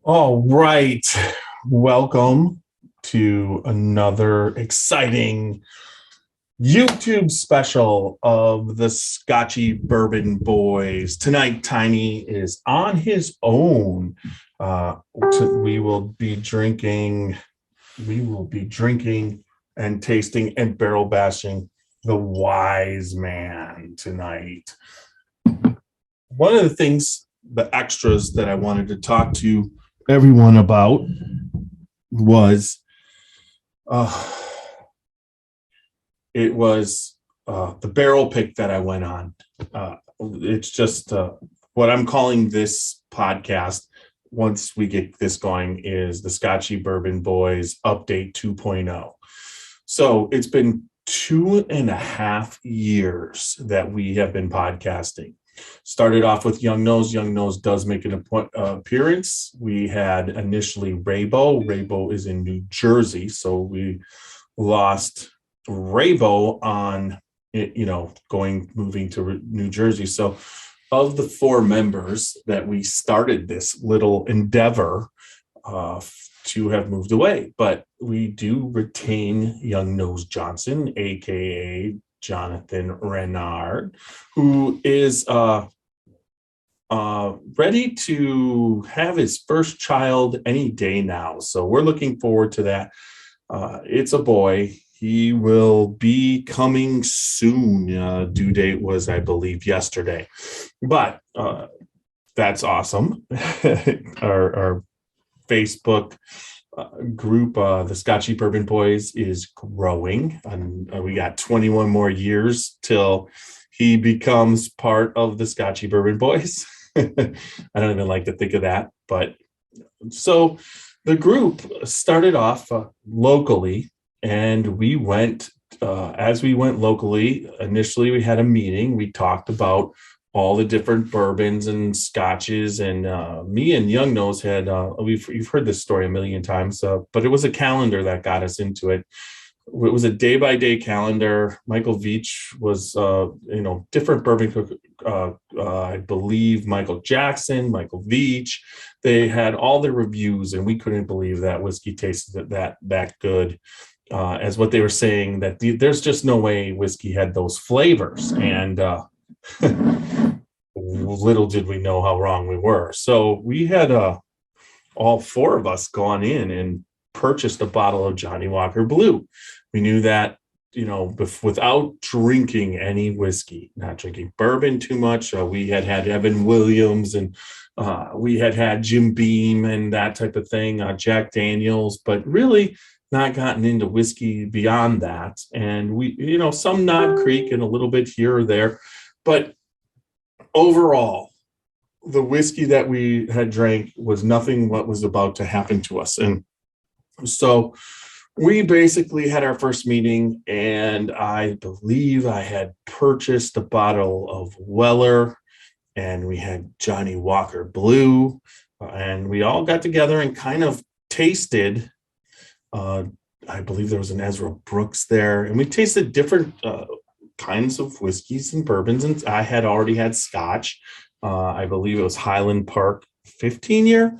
All right. Welcome to another exciting YouTube special of the Scotchy Bourbon Boys. Tonight, Tiny is on his own. Uh, we will be drinking, and tasting and barrel bashing the Wise Man tonight. One of the things, the extras that I wanted to talk to everyone about was uh, it was the barrel pick that I went on. It's just what I'm calling this podcast, once we get this going, is the Scotchy Bourbon Boys Update 2.0. So it's been 2.5 years that we have been podcasting. Started off with Young Nose. Young Nose does make an appearance. We had initially Raybo. Raybo is in New Jersey, so we lost Raybo on moving to New Jersey. So of the four members that we started this little endeavor, two have moved away, but we do retain Young Nose Johnson, aka Jonathan Renard, who is ready to have his first child any day now. So we're looking forward to that. It's a boy. He will be coming soon. Due date was, I believe, yesterday. But that's awesome. Our Facebook group, the Scotchy Bourbon Boys, is growing, and we got 21 more years till he becomes part of the Scotchy Bourbon Boys. I don't even like to think of that, but so the group started off locally, and we went as we went locally. Initially, we had a meeting. We talked about all the different bourbons and scotches, and me and Young Nose had you've heard this story a million times, but it was a calendar that got us into it. It was a day-by-day calendar. Michael Veach was different bourbon. I believe Michael Jackson, Michael Veach. They had all the reviews, and we couldn't believe that whiskey tasted that good. As what they were saying, that there's just no way whiskey had those flavors, and little did we know how wrong we were. So we had all four of us gone in and purchased a bottle of Johnnie Walker Blue. We knew that, without drinking any whiskey, not drinking bourbon too much. We had Evan Williams, and we had Jim Beam and that type of thing, Jack Daniels, but really not gotten into whiskey beyond that. And we, some Knob Creek and a little bit here or there, but overall, the whiskey that we had drank was nothing what was about to happen to us. And so we basically had our first meeting, and I believe I had purchased a bottle of Weller, and we had Johnnie Walker Blue, and we all got together and kind of tasted. I believe there was an Ezra Brooks there, and we tasted different kinds of whiskeys and bourbons, and I had already had Scotch. I believe it was Highland Park 15-year.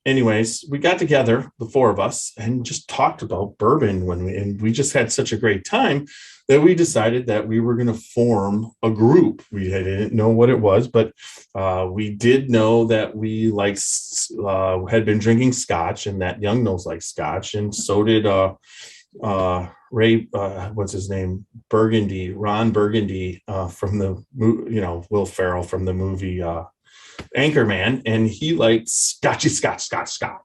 Anyways, we got together, the four of us, and just talked about bourbon and we just had such a great time that we decided that we were going to form a group. We didn't know what it was, but we did know that we had been drinking Scotch, and that Young Nose liked Scotch, and so did Ray, what's his name? Ron Burgundy, from the, Will Ferrell from the movie Anchorman, and he liked Scotch.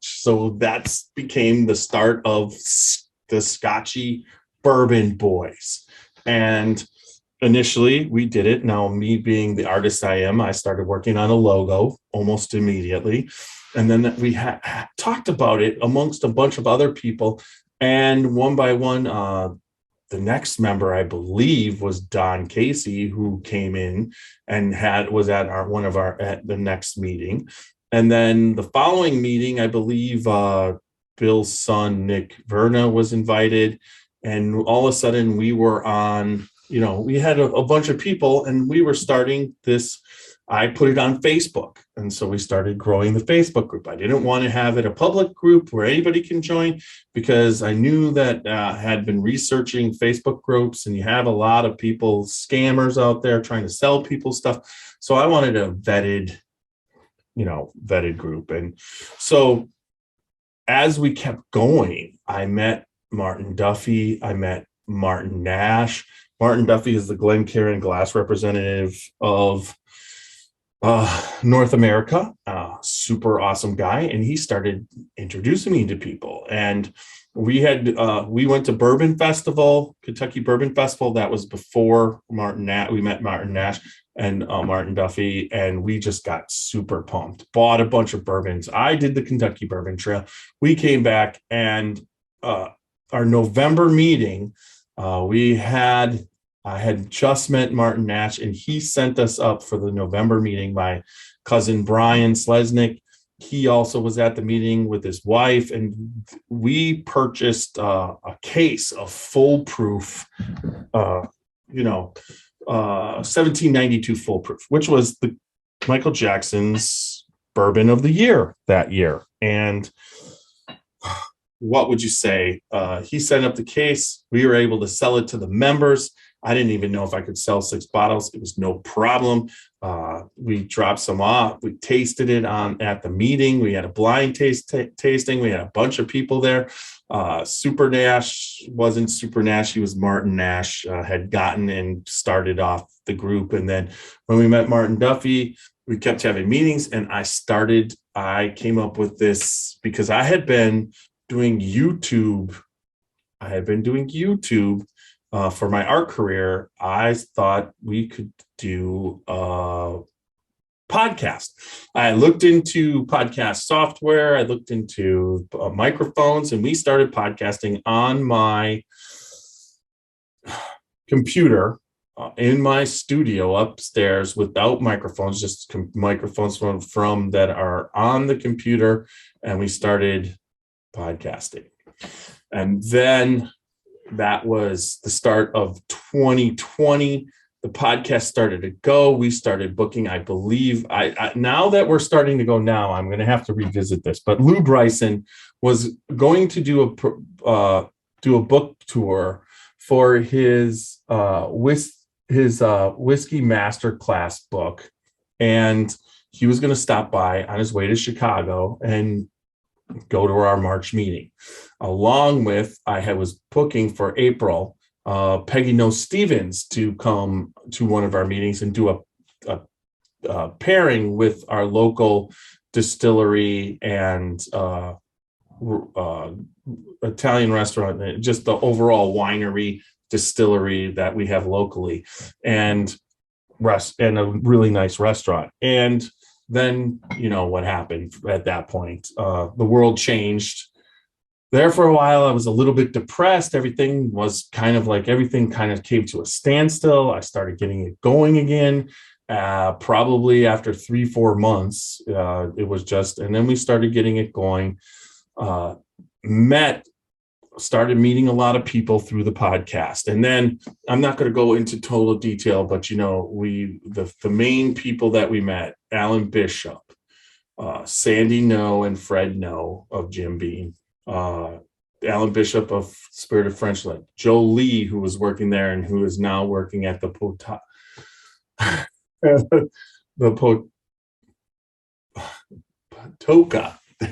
So that's became the start of the Scotchy Bourbon Boys. And initially we did it. Now, me being the artist I am, I started working on a logo almost immediately. And then we talked about it amongst a bunch of other people. And one by one, the next member, I believe, was Don Casey, who came in and was at at the next meeting. And then the following meeting, I believe Bill's son, Nick Verna, was invited. And all of a sudden we were on, we had a bunch of people, and we were starting this I put it on Facebook. And so we started growing the Facebook group. I didn't want to have it a public group where anybody can join, because I knew that I had been researching Facebook groups, and you have a lot of people, scammers out there trying to sell people stuff. So I wanted a vetted group. And so as we kept going, I met Martin Duffy. I met Martin Nash. Martin Duffy is the Glencairn glass representative of North America, super awesome guy. And he started introducing me to people. And we went to Bourbon Festival, Kentucky Bourbon Festival. That was before Martin Nash. We met Martin Nash and Martin Duffy, and we just got super pumped, bought a bunch of bourbons. I did the Kentucky Bourbon Trail. We came back, and our November meeting, I had just met Martin Nash, and he sent us up for the November meeting. My cousin Brian Slesnick, he also was at the meeting with his wife, and we purchased a case of foolproof, 1792 foolproof, which was the Michael Jackson's bourbon of the year that year. And what would you say? He sent up the case. We were able to sell it to the members. I didn't even know if I could sell 6 bottles. It was no problem. We dropped some off. We tasted it at the meeting. We had a blind tasting. We had a bunch of people there. Super Nash wasn't Super Nash. He was Martin Nash, had gotten and started off the group. And then when we met Martin Duffy, we kept having meetings, and I came up with this because I had been doing YouTube. For my art career. I thought we could do a podcast. I looked into podcast software. I looked into microphones, and we started podcasting on my computer in my studio upstairs without microphones, just microphones from that are on the computer. And we started podcasting. And then that was the start of 2020. The podcast started to go. We started booking, I believe. Now that we're starting to go now, I'm going to have to revisit this. But Lou Bryson was going to do a book tour for his whiskey masterclass book, and he was going to stop by on his way to Chicago and go to our March meeting. Along with, I was booking for April, Peggy No Stevens to come to one of our meetings and do a pairing with our local distillery and Italian restaurant, just the overall winery distillery that we have locally, and a really nice restaurant. And then, what happened at that point? The world changed. There for a while, I was a little bit depressed. Everything kind of came to a standstill. I started getting it going again. Probably after 3-4 months, it was just, and then we started getting it going. Started meeting a lot of people through the podcast. And then I'm not going to go into total detail, but the main people that we met, Alan Bishop, Sandy No and Fred No of Jim Beam, Alan Bishop of Spirit of Frenchland, Joe Lee, who was working there and who is now working at the Patoka.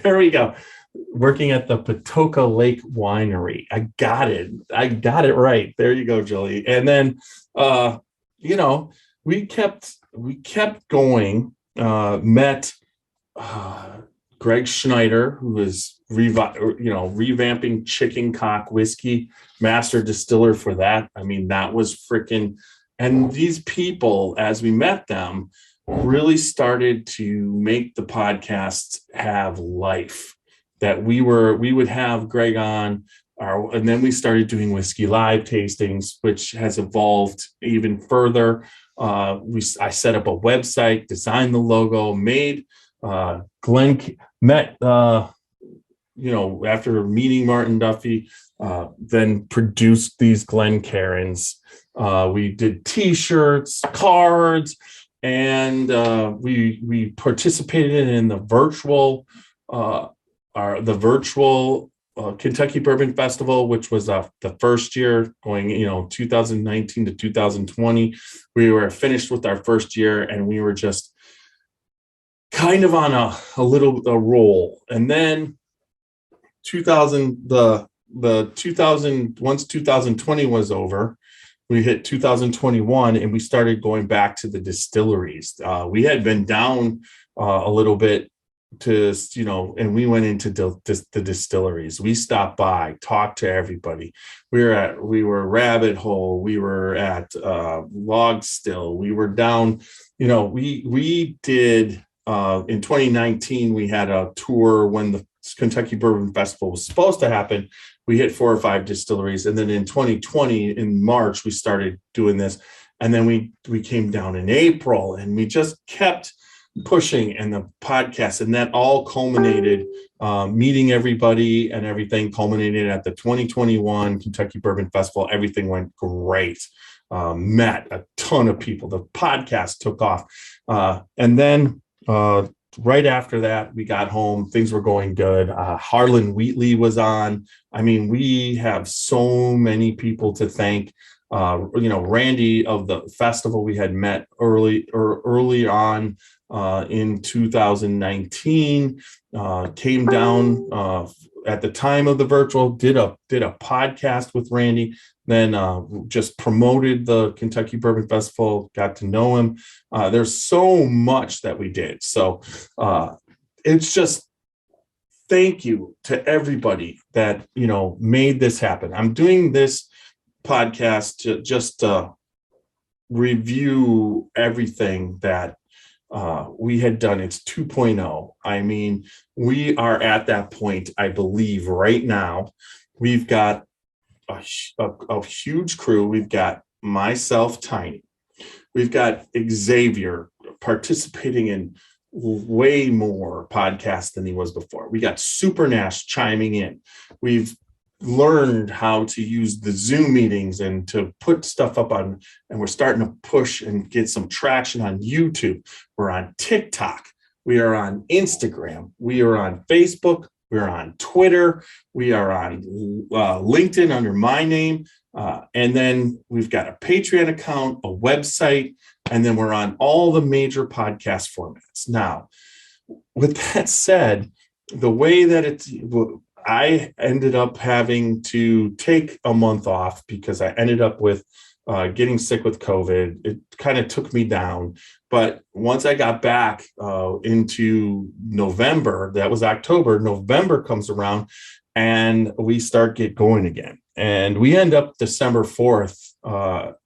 There we go. Working at the Patoka Lake Winery. I got it right. There you go, Jolie. And then, we kept going. Met Greg Schneider, who is revamping Chicken Cock Whiskey, master distiller for that. I mean, that was freaking. And these people, as we met them, really started to make the podcast have life. That we would have Greg on, and then we started doing Whiskey Live tastings, which has evolved even further. I set up a website, designed the logo, made after meeting Martin Duffy, then produced these Glencairns. We did T-shirts, cards, and we participated in the virtual Kentucky Bourbon Festival, which was the first year going, 2019 to 2020. We were finished with our first year, and we were just kind of on a roll. And then 2020 was over, we hit 2021, and we started going back to the distilleries. We had been down a little bit and we went into the distilleries. We stopped by, talked to everybody. We were Rabbit Hole. We were at Log Still. We were down, we did, in 2019, we had a tour when the Kentucky Bourbon Festival was supposed to happen. We hit 4 or 5 distilleries. And then in 2020, in March, we started doing this. And then we came down in April, and we just kept pushing, and the podcast, and that all culminated, meeting everybody and everything culminated at the 2021 Kentucky Bourbon Festival. Everything went great. Met a ton of people. The podcast took off. And then right after that, we got home. Things were going good. Harlan Wheatley was on. I mean, we have so many people to thank. Randy of the festival we had met early on in 2019, came down at the time of the virtual, did a podcast with Randy, then just promoted the Kentucky Bourbon Festival, got to know him. There's so much that we did. So it's just thank you to everybody that, made this happen. I'm doing this podcast to just review everything that we had done. It's 2.0. I mean, we are at that point, I believe, right now. We've got a huge crew. We've got myself, Tiny. We've got Xavier participating in way more podcasts than he was before. We got Super Nash chiming in. We've learned how to use the Zoom meetings and to put stuff up on, and we're starting to push and get some traction on YouTube. We're on TikTok. We are on Instagram. We are on Facebook. We're on Twitter. We are on LinkedIn under my name. And then we've got a Patreon account, a website, and then we're on all the major podcast formats. Now, with that said, the way that I ended up having to take a month off because I ended up with getting sick with COVID. It kind of took me down. But once I got back into November, that was October, November comes around and we start get going again. And we end up December 4th,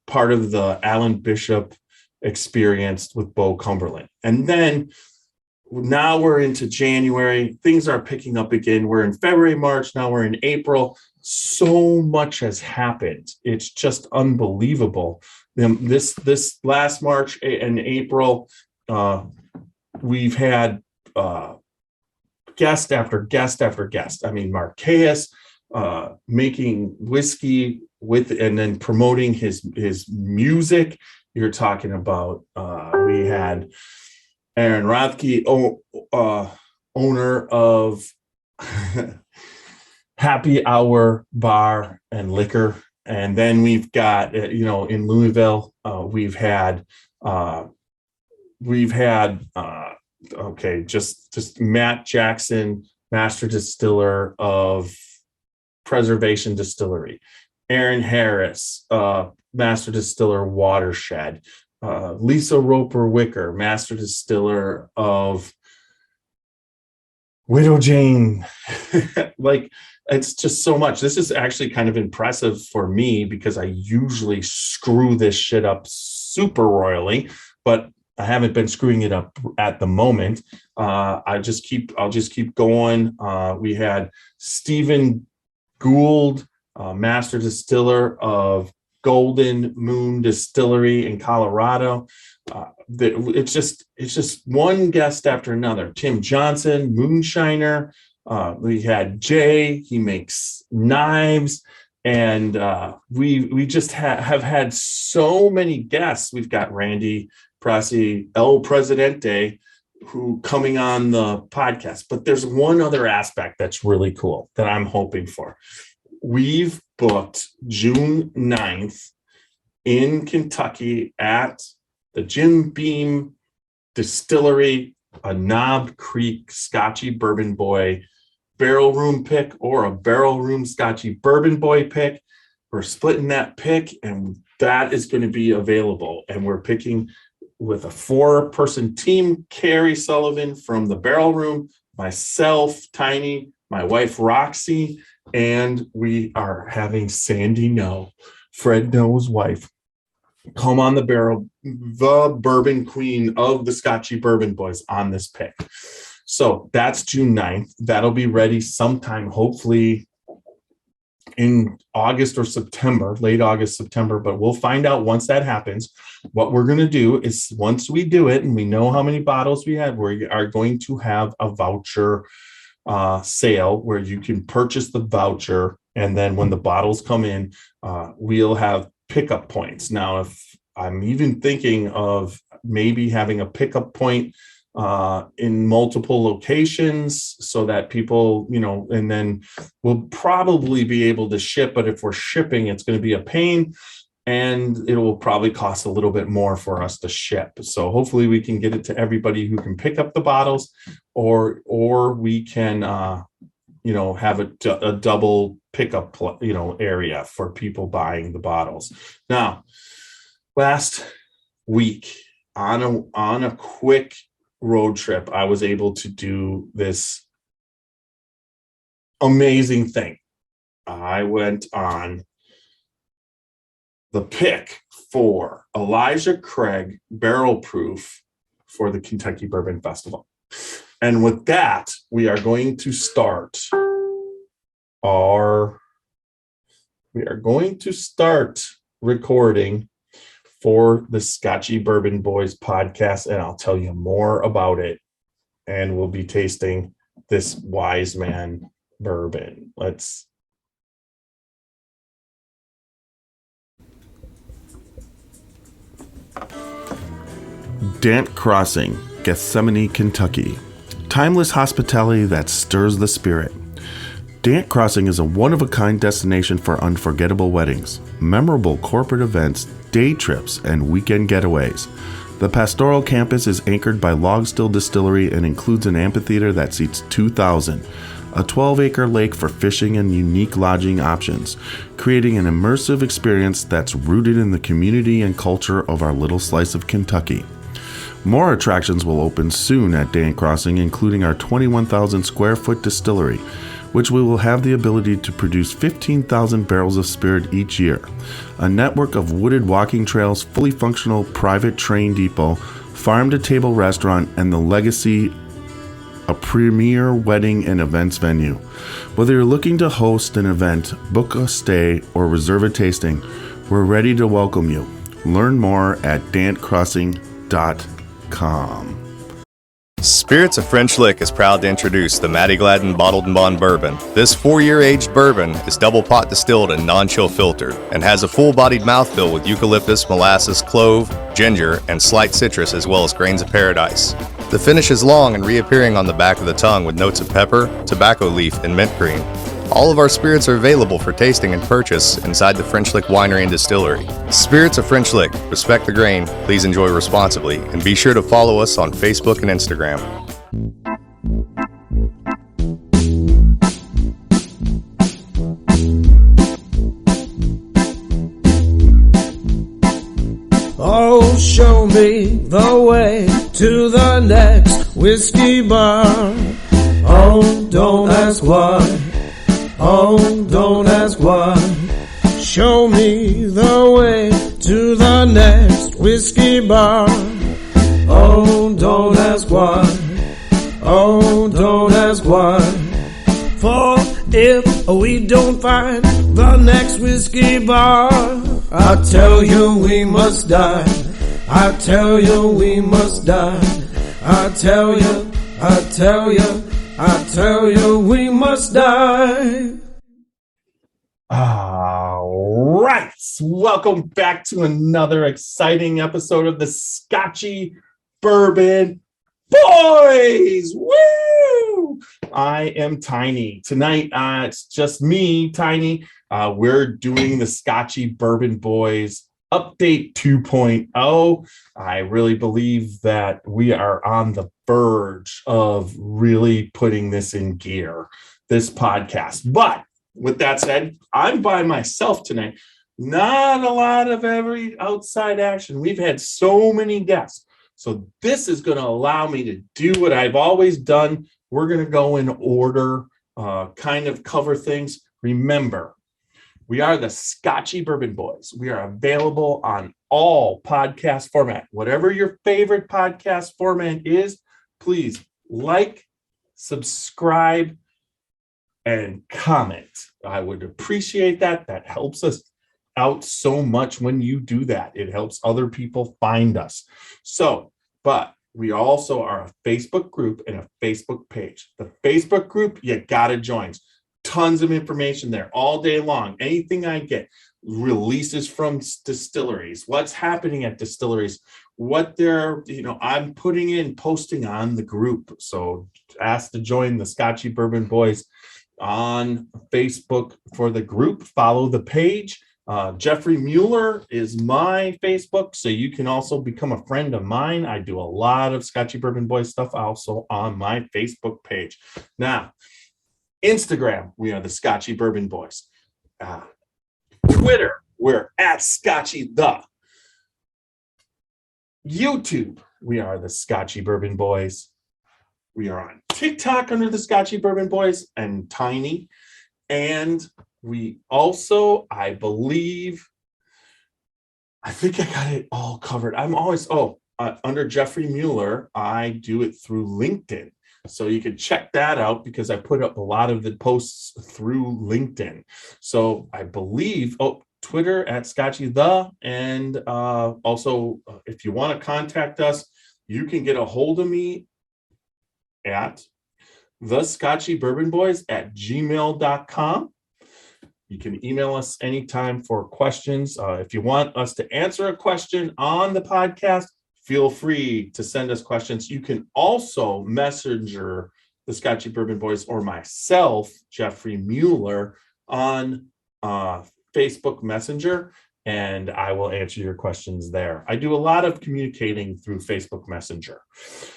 part of the Alan Bishop experience with Bo Cumberland. And then now we're into January. Things are picking up again. We're in February, March. Now we're in April. So much has happened. It's just unbelievable. This last March and April, we've had guest after guest after guest. I mean, Marquez making whiskey and then promoting his music. You're talking about we had Aaron Rothke, owner of Happy Hour Bar and Liquor. And then we've got, in Louisville, we've had just Matt Jackson, master distiller of Preservation Distillery. Aaron Harris, master distiller, Watershed. Lisa Roper Wicker, master distiller of Widow Jane. Like, it's just so much. This is actually kind of impressive for me because I usually screw this shit up super royally, but I haven't been screwing it up at the moment. I'll just keep going. We had Stephen Gould, master distiller of Golden Moon Distillery in Colorado. It's just one guest after another. Tim Johnson, moonshiner. We had Jay. He makes knives, and we just have had so many guests. We've got Randy Prasi El Presidente, who coming on the podcast. But there's one other aspect that's really cool that I'm hoping for. We've booked June 9th in Kentucky at the Jim Beam Distillery, a Knob Creek Scotchy Bourbon Boy barrel room pick or a barrel room Scotchy Bourbon Boy pick. We're splitting that pick, and that is going to be available. And we're picking with a 4-person team: Carrie Sullivan from the barrel room, myself, Tiny, my wife, Roxy, and we are having Sandy No, Fred No's wife, come on the barrel, the bourbon queen of the Scotchy Bourbon Boys, on this pick. So that's June 9th. That'll be ready sometime, hopefully in August or September, late August, September, but we'll find out once that happens. What we're going to do is, once we do it and we know how many bottles we have, we are going to have a voucher sale where you can purchase the voucher, and then when the bottles come in, we'll have pickup points. Now, if I'm even thinking of maybe having a pickup point in multiple locations so that people, and then we'll probably be able to ship, but if we're shipping, it's going to be a pain, and it will probably cost a little bit more for us to ship. So hopefully we can get it to everybody who can pick up the bottles, or we can, have a double pickup, area for people buying the bottles. Now, last week on a quick road trip, I was able to do this amazing thing. I went on the pick for Elijah Craig Barrel Proof for the Kentucky Bourbon Festival. And with that, we are going to start recording for the Scotchy Bourbon Boys podcast, and I'll tell you more about it. And we'll be tasting this Wise Man Bourbon. Dant Crossing, Gethsemane, Kentucky. Timeless hospitality that stirs the spirit. Dant Crossing is a one-of-a-kind destination for unforgettable weddings, memorable corporate events, day trips, and weekend getaways. The pastoral campus is anchored by Logstill Distillery and includes an amphitheater that seats 2,000, a 12-acre lake for fishing, and unique lodging options, creating an immersive experience that's rooted in the community and culture of our little slice of Kentucky. More attractions will open soon at Dant Crossing, including our 21,000 square foot distillery, which we will have the ability to produce 15,000 barrels of spirit each year, a network of wooded walking trails, fully functional private train depot, farm-to-table restaurant, and the Legacy, a premier wedding and events venue. Whether you're looking to host an event, book a stay, or reserve a tasting, we're ready to welcome you. Learn more at dantcrossing.com. Spirits of French Lick is proud to introduce the Maddie Gladden Bottled and Bond Bourbon. This 4-year aged bourbon is double pot distilled and non-chill filtered, and has a full-bodied mouthfeel with eucalyptus, molasses, clove, ginger, and slight citrus, as well as grains of paradise. The finish is long and reappearing on the back of the tongue with notes of pepper, tobacco leaf, and mint green. All of our spirits are available for tasting and purchase inside the French Lick Winery and Distillery. Spirits of French Lick. Respect the grain, please enjoy responsibly, and be sure to follow us on Facebook and Instagram. Oh, show me the way to the next whiskey bar. Oh, don't ask why. Oh, don't ask why. Show me the way to the next whiskey bar. Oh, don't ask why. Oh, don't ask why. For if we don't find the next whiskey bar, I tell you we must die. I tell you we must die. I tell you, I tell you, I tell you we must die. All right. Yes, welcome back to another exciting episode of the Scotchy Bourbon Boys. Woo! I am Tiny. Tonight, it's just me, Tiny. We're doing the Scotchy Bourbon Boys Update 2.0. I really believe that we are on the verge of really putting this in gear, this podcast. But with that said, I'm by myself tonight. Not a lot of every outside action. We've had so many guests. So this is going to allow me to do what I've always done. We're going to go in order, kind of cover things. Remember, we are the Scotchy Bourbon Boys. We are available on all podcast format. Whatever your favorite podcast format is, please like, subscribe, and comment. I would appreciate that. That helps us out so much when you do that. It helps other people find us. So, but we also are a Facebook group and a Facebook page. The Facebook group, you got to join. Tons of information there all day long. Anything I get, releases from distilleries, what's happening at distilleries, what they're, I'm posting on the group. So ask to join the Scotchy Bourbon Boys on Facebook for the group. Follow the page. Jeffrey Mueller is my Facebook, so you can also become a friend of mine. I do a lot of Scotchy Bourbon Boys stuff also on my Facebook page. Now, Instagram, we are the Scotchy Bourbon Boys. Twitter, we're at Scotchy the. YouTube, we are the Scotchy Bourbon Boys. We are on TikTok under the Scotchy Bourbon Boys and Tiny. And we also, I think I got it all covered. I'm always, under Jeffrey Mueller, I do it through LinkedIn. So you can check that out because I put up a lot of the posts through LinkedIn. So I believe, Twitter at Scotchy the, and also if you want to contact us, you can get a hold of me at thescotchybourbonboys@gmail.com. You can email us anytime for questions. If you want us to answer a question on the podcast, feel free to send us questions. You can also messenger the Scotchy Bourbon Boys or myself, Jeffrey Mueller, on Facebook Messenger, and I will answer your questions there. I do a lot of communicating through Facebook Messenger.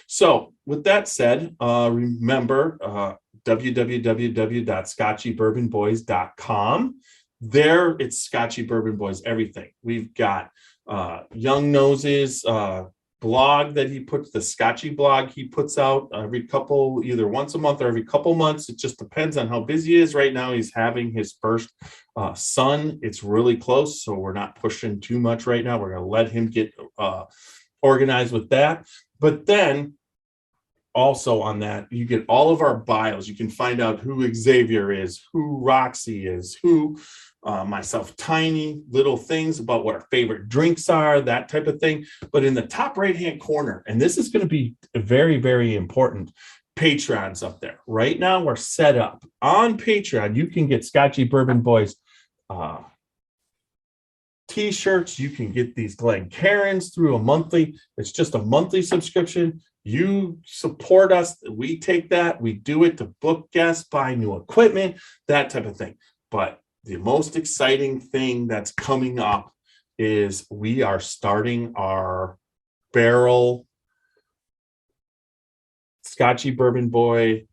So with that said, remember www.scotchybourbonboys.com. There, it's Scotchy Bourbon Boys everything. We've got Young Noses blog that he puts, the Scotchy blog he puts out every couple, either once a month or every couple months. It just depends on how busy he is. Right now, he's having his first son. It's really close, so we're not pushing too much right now. We're going to let him get organized with that. But then also on that, you get all of our bios. You can find out who Xavier is, who Roxy is, who myself, Tiny, little things about what our favorite drinks are, that type of thing. But in the top right-hand corner, and this is going to be very, very important, Patreon's up there. Right now, we're set up on Patreon. You can get Scotchy Bourbon Boys t-shirts. You can get these Glencairns through a monthly. It's just a monthly subscription. You support us. We take that. We do it to book guests, buy new equipment, that type of thing. But the most exciting thing that's coming up is we are starting our barrel Scotchy Bourbon Boy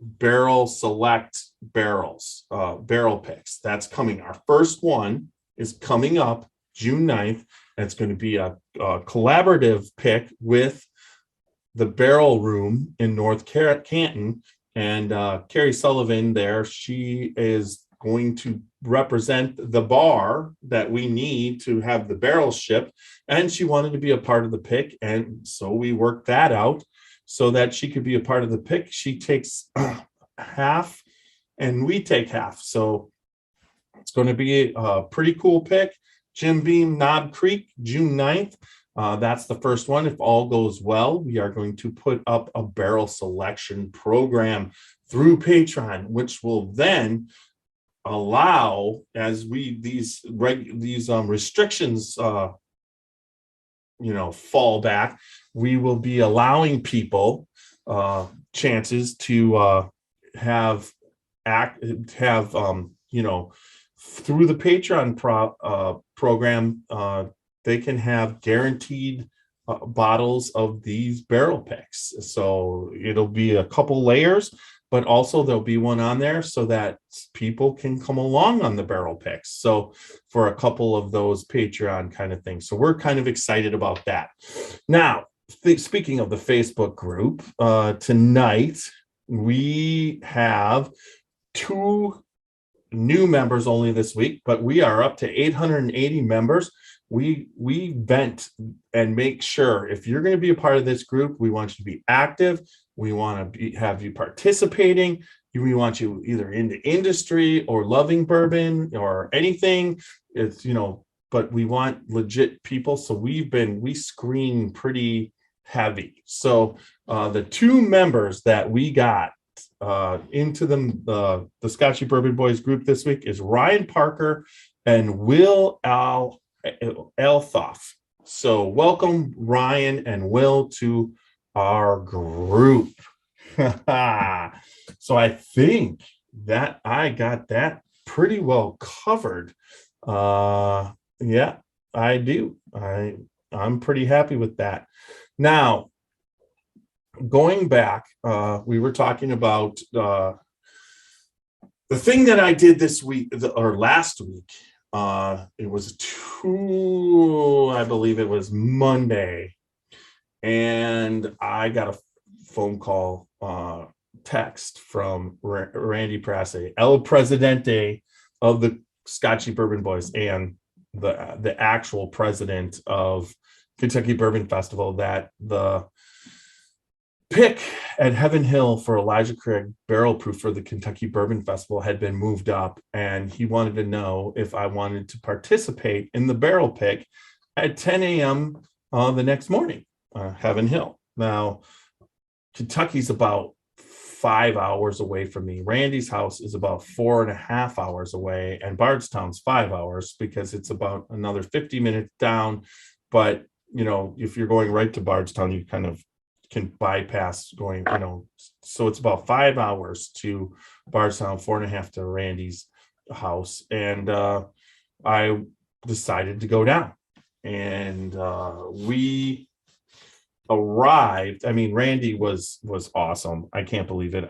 barrel select barrels, barrel picks. That's coming. Our first one is coming up June 9th. It's going to be a collaborative pick with the Barrel Room in North Canton. And Carrie Sullivan there, she is going to represent the bar that we need to have the barrels shipped. And she wanted to be a part of the pick. And so we worked that out so that she could be a part of the pick. She takes half and we take half. So it's going to be a pretty cool pick. Jim Beam, Knob Creek, June 9th. That's the first one. If all goes well, we are going to put up a barrel selection program through Patreon, which will then allow, as these restrictions fall back, we will be allowing people chances to have through the Patreon program, they can have guaranteed bottles of these barrel picks. So it'll be a couple layers, but also there'll be one on there so that people can come along on the barrel picks. So for a couple of those Patreon kind of things. So we're kind of excited about that. Now, speaking of the Facebook group, tonight we have 2 new members only this week, but we are up to 880 members. We vent and make sure if you're going to be a part of this group, we want you to be active. We want to have you participating. We want you either in the industry or loving bourbon or anything. It's, but we want legit people. So we screen pretty heavy. So the 2 members that we got into the Scotchy Bourbon Boys group this week is Ryan Parker and Will Althoff. So welcome Ryan and Will to our group. So I think that I got that pretty well covered. Yeah, I do. I'm pretty happy with that. Now, going back, we were talking about the thing that I did this week or last week. It was I believe it was Monday, and I got a phone call, text from Randy Prasse, El Presidente of the Scotchy Bourbon Boys, and the actual president of Kentucky Bourbon Festival, that the pick at Heaven Hill for Elijah Craig barrel proof for the Kentucky Bourbon Festival had been moved up, and he wanted to know if I wanted to participate in the barrel pick at 10 a.m. The next morning, Heaven Hill. Now, Kentucky's about 5 hours away from me. Randy's house is about 4.5 hours away, and Bardstown's 5 hours because it's about another 50 minutes down. But, if you're going right to Bardstown, you kind of can bypass going, so it's about 5 hours to Bardstown, 4.5 to Randy's house. And I decided to go down, and we arrived. I mean, Randy was awesome. I can't believe it.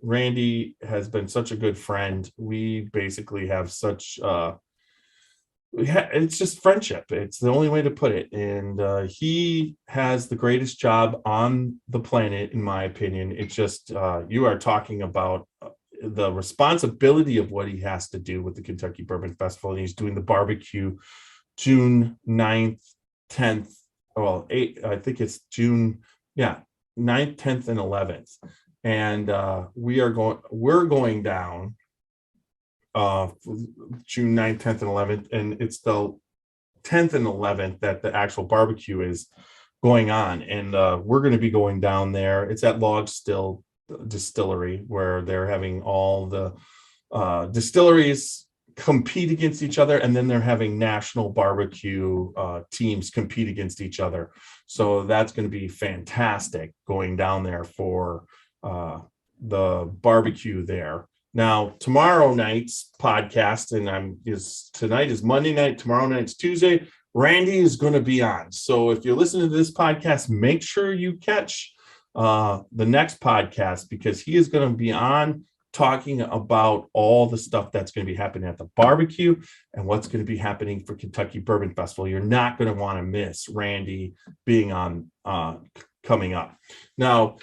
Randy has been such a good friend. We basically have such it's just friendship. It's the only way to put it. And he has the greatest job on the planet, in my opinion. It's just, you are talking about the responsibility of what he has to do with the Kentucky Bourbon Festival. And he's doing the barbecue June 9th, 10th, well, 8th, I think it's June, 9th, 10th, and 11th. And we're going down June 9th, 10th, and 11th, and it's the 10th and 11th that the actual barbecue is going on. And we're going to be going down there. It's at Log Still Distillery, where they're having all the distilleries compete against each other, and then they're having national barbecue teams compete against each other. So that's going to be fantastic, going down there for the barbecue there. Now, tomorrow night's podcast, and tonight is Monday night, tomorrow night's Tuesday, Randy is going to be on. So if you're listening to this podcast, make sure you catch the next podcast, because he is going to be on talking about all the stuff that's going to be happening at the barbecue and what's going to be happening for Kentucky Bourbon Festival. You're not going to want to miss Randy being on coming up. Now,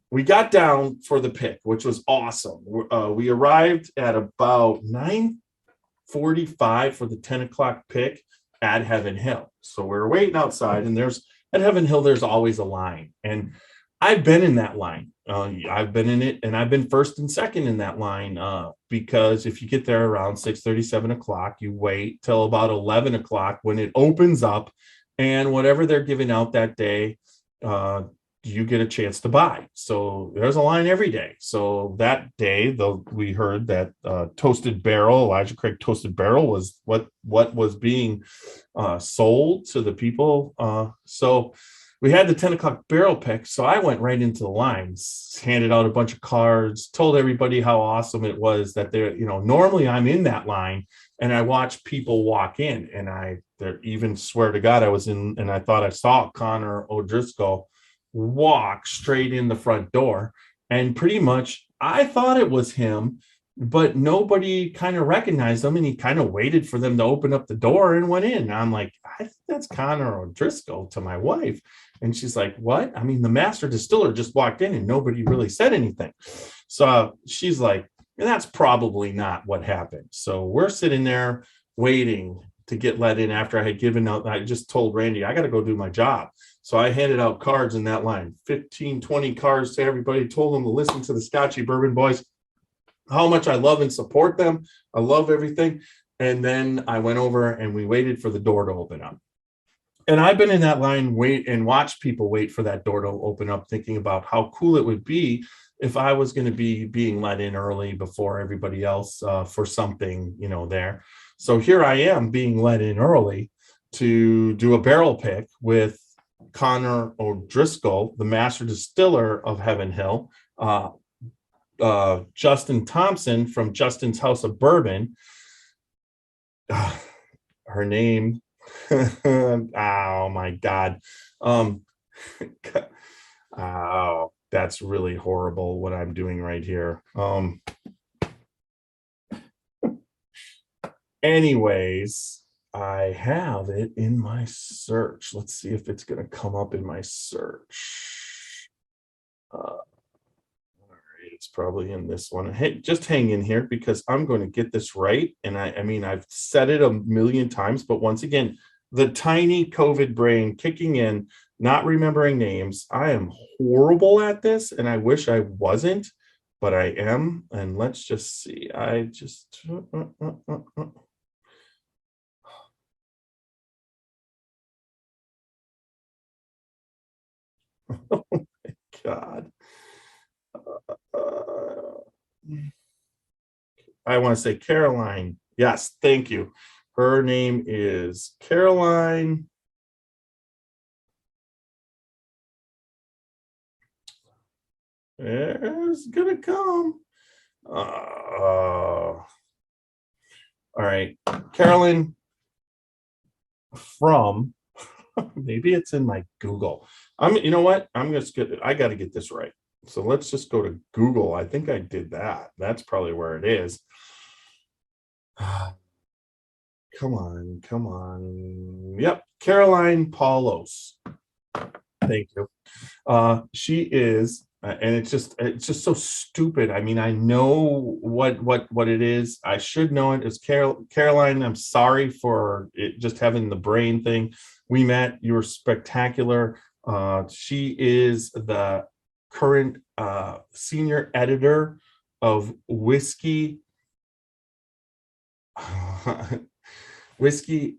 we got down for the pick, which was awesome. We arrived at about 9:45 for the 10 o'clock pick at Heaven Hill. So we're waiting outside, and at Heaven Hill, there's always a line. And I've been in that line. I've been in it, and I've been first and second in that line, because if you get there around 6:30, 7 o'clock, you wait till about 11 o'clock when it opens up, and whatever they're giving out that day, you get a chance to buy. So there's a line every day. So that day, though, we heard that Toasted Barrel, Elijah Craig Toasted Barrel was what was being sold to the people. So we had the 10 o'clock barrel pick. So I went right into the lines, handed out a bunch of cards, told everybody how awesome it was that they're, normally I'm in that line and I watch people walk in, and I even swear to God, I was in and I thought I saw Connor O'Driscoll walk straight in the front door. And pretty much I thought it was him, but nobody kind of recognized him, and he kind of waited for them to open up the door and went in. And I'm like, I think that's Connor O'Driscoll, to my wife. And she's like, what? I mean, the master distiller just walked in and nobody really said anything. So she's like, that's probably not what happened. So we're sitting there waiting to get let in after I had given out. I just told Randy, I got to go do my job. So I handed out cards in that line, 15, 20 cards to everybody, told them to listen to the Scotchy Bourbon Boys, how much I love and support them. I love everything. And then I went over and we waited for the door to open up. And I've been in that line, wait and watch people wait for that door to open up, thinking about how cool it would be if I was going to be being let in early before everybody else for something, there. So here I am being let in early to do a barrel pick with Connor O'Driscoll, the master distiller of Heaven Hill, Justin Thompson from Justin's House of Bourbon. Her name, oh my God. Oh, that's really horrible what I'm doing right here. Anyways, I have it in my search. Let's see if it's going to come up in my search. All right, it's probably in this one. Hey, just hang in here because I'm going to get this right. And I mean, I've said it a million times, but once again, the tiny COVID brain kicking in, not remembering names. I am horrible at this, and I wish I wasn't, but I am. And let's just see. I just... Oh my God. I want to say Caroline. Yes, thank you. Her name is Caroline. It's gonna come. All right, Carolyn from, maybe it's in my Google. You know what? I got to get this right. So let's just go to Google. I think I did that. That's probably where it is. Come on. Yep, Caroline Paulos. Thank you. She is, and it's just so stupid. I mean, I know what it is. I should know it. It's Caroline. I'm sorry for it just having the brain thing. We met. You were spectacular. She is the current senior editor of Whiskey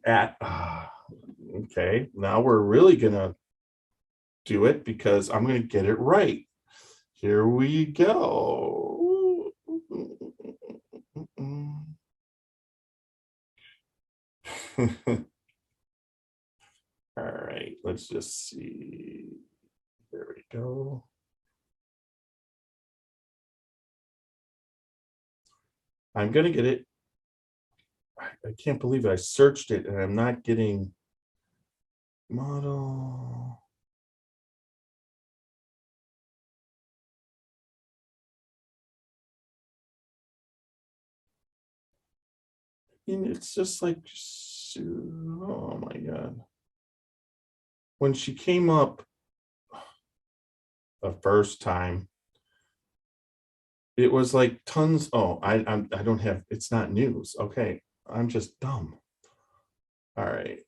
at okay, now we're really gonna do it because I'm gonna get it right. Here we go. All right, let's just see. There we go. I'm gonna get it. I can't believe it. I searched it and I'm not getting model. And it's just like, oh my God. When she came up the first time, it was like tons. Oh, I don't have, it's not news. Okay. I'm just dumb. All right.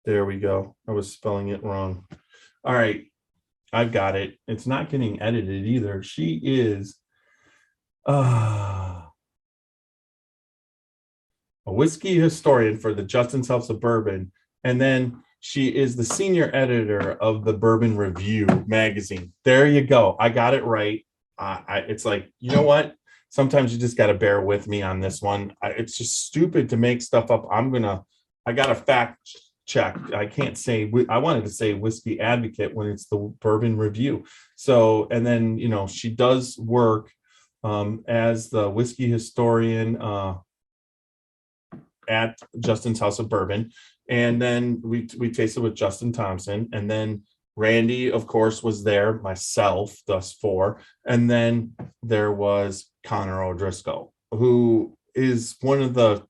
There we go. I was spelling it wrong. All right. I've got it. It's not getting edited either. She is A whiskey historian for the Justin's House of Bourbon, and then she is the senior editor of the Bourbon Review magazine. There you go. I got it right. It's like, you know what? Sometimes you just got to bear with me on this one. It's just stupid to make stuff up. I got to fact check. I can't say, I wanted to say Whiskey Advocate when it's the Bourbon Review. So, and then, she does work as the whiskey historian at Justin's House of Bourbon. And then we tasted with Justin Thompson, and then Randy, of course, was there, myself, thus four. And then there was Connor O'Driscoll, who is one of the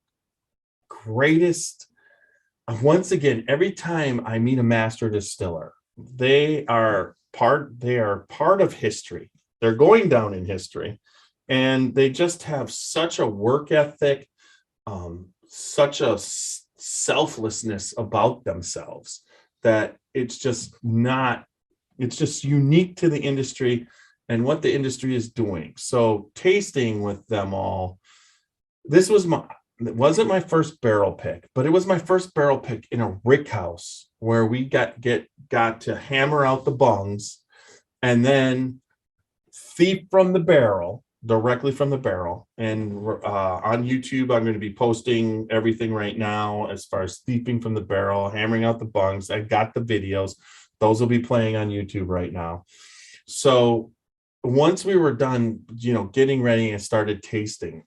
greatest. Once again, every time I meet a master distiller, they are part of history. They're going down in history, and they just have such a work ethic, such a selflessness about themselves that it's just unique to the industry and what the industry is doing. So tasting with them all, it wasn't my first barrel pick, but it was my first barrel pick in a rick house where we got to hammer out the bungs and then thief from the barrel, directly from the barrel. And on YouTube, I'm going to be posting everything right now as far as thieving from the barrel, hammering out the bungs. I got the videos. Those will be playing on YouTube right now. So once we were done, getting ready and started tasting,